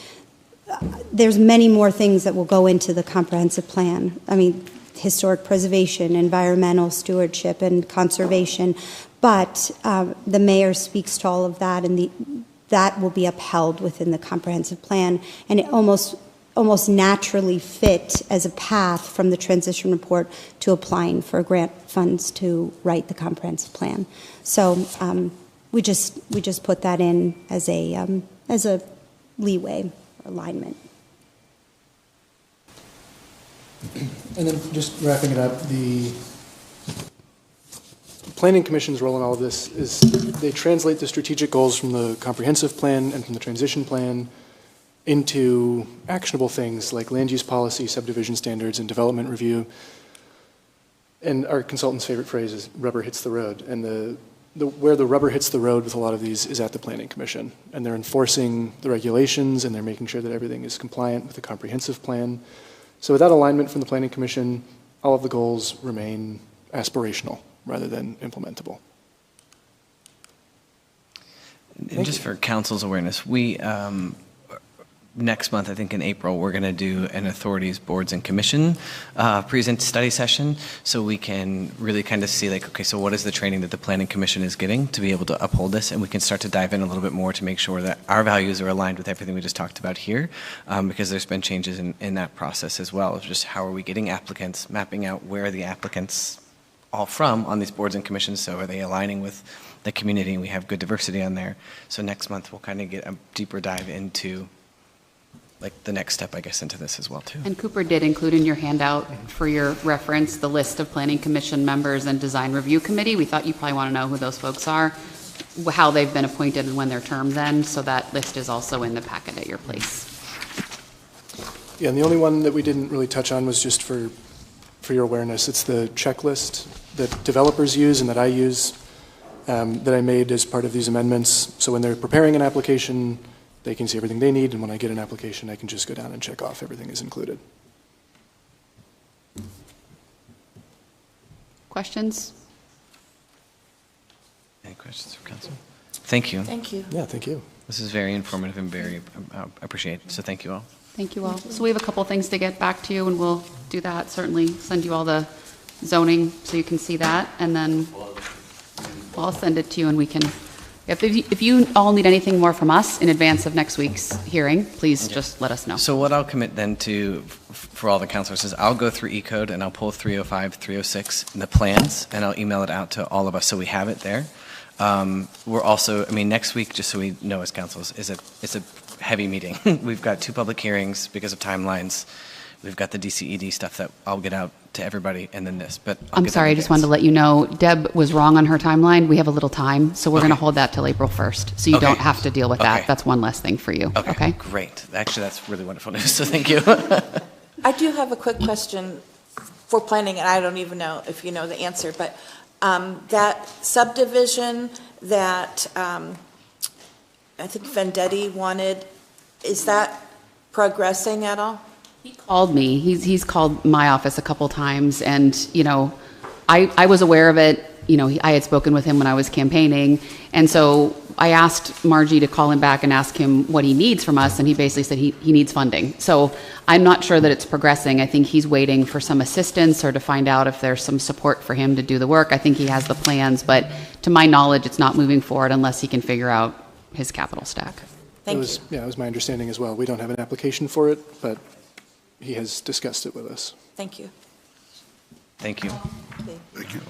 There's many more things that will go into the comprehensive plan. I mean, historic preservation, environmental stewardship, and conservation. But the mayor speaks to all of that, and that will be upheld within the comprehensive plan, and it almost naturally fit as a path from the transition report to applying for grant funds to write the comprehensive plan. So we just put that in as a leeway alignment. And then just wrapping it up, the Planning Commission's role in all of this is they translate the strategic goals from the comprehensive plan and from the transition plan into actionable things like land use policy, subdivision standards, and development review. And our consultant's favorite phrase is rubber hits the road. And where the rubber hits the road with a lot of these is at the Planning Commission. And they're enforcing the regulations, and they're making sure that everything is compliant with the comprehensive plan. So without alignment from the Planning Commission, all of the goals remain aspirational rather than implementable. And just for council's awareness, we, next month, I think in April, we're going to do an authorities, boards, and commission present study session, so we can really kind of see, like, okay, so what is the training that the Planning Commission is getting to be able to uphold this, and we can start to dive in a little bit more to make sure that our values are aligned with everything we just talked about here, because there's been changes in that process as well, of just how are we getting applicants, mapping out where are the applicants all from on these boards and commissions, so are they aligning with the community, and we have good diversity on there. So next month, we'll kind of get a deeper dive into like the next step, I guess, into this as well, too. And Cooper did include in your handout for your reference the list of Planning Commission members and Design Review Committee. We thought you probably want to know who those folks are, how they've been appointed and when their terms end, so that list is also in the packet at your place. Yeah, and the only one that we didn't really touch on was just for your awareness. It's the checklist that developers use and that I use, that I made as part of these amendments. So when they're preparing an application, they can see everything they need, and when I get an application, I can just go down and check off everything is included. Questions? Any questions from council? Thank you. Thank you. Yeah, thank you. This is very informative and very appreciated, so thank you all. Thank you all. So we have a couple things to get back to you, and we'll do that, certainly send you all the zoning so you can see that, and then I'll send it to you and we can, if you all need anything more from us in advance of next week's hearing, please just let us know. So what I'll commit then to, for all the councilors, is I'll go through E-code and I'll pull 305, 306, and the plans, and I'll email it out to all of us so we have it there. We're also, I mean, next week, just so we know as councils, it's a heavy meeting. We've got 2 public hearings because of timelines. We've got the DCED stuff that I'll get out to everybody, and then this. But I'm sorry, I just wanted to let you know, Deb was wrong on her timeline. We have a little time, so we're going to hold that till April 1st, so you don't have to deal with that. Okay. That's one less thing for you. Okay, great. Actually, that's really wonderful news, so thank you. I do have a quick question for planning, and I don't even know if you know the answer, but that subdivision that I think Vendetti wanted, is that progressing at all? He called me. He's called my office a couple times, and you know, I was aware of it. You know, I had spoken with him when I was campaigning, and so I asked Margie to call him back and ask him what he needs from us, and he basically said he needs funding. So I'm not sure that it's progressing. I think he's waiting for some assistance or to find out if there's some support for him to do the work. I think he has the plans, but to my knowledge, it's not moving forward unless he can figure out his capital stack. Thank you. Yeah, it was my understanding as well. We don't have an application for it, but he has discussed it with us. Thank you. Thank you. Okay. Thank you.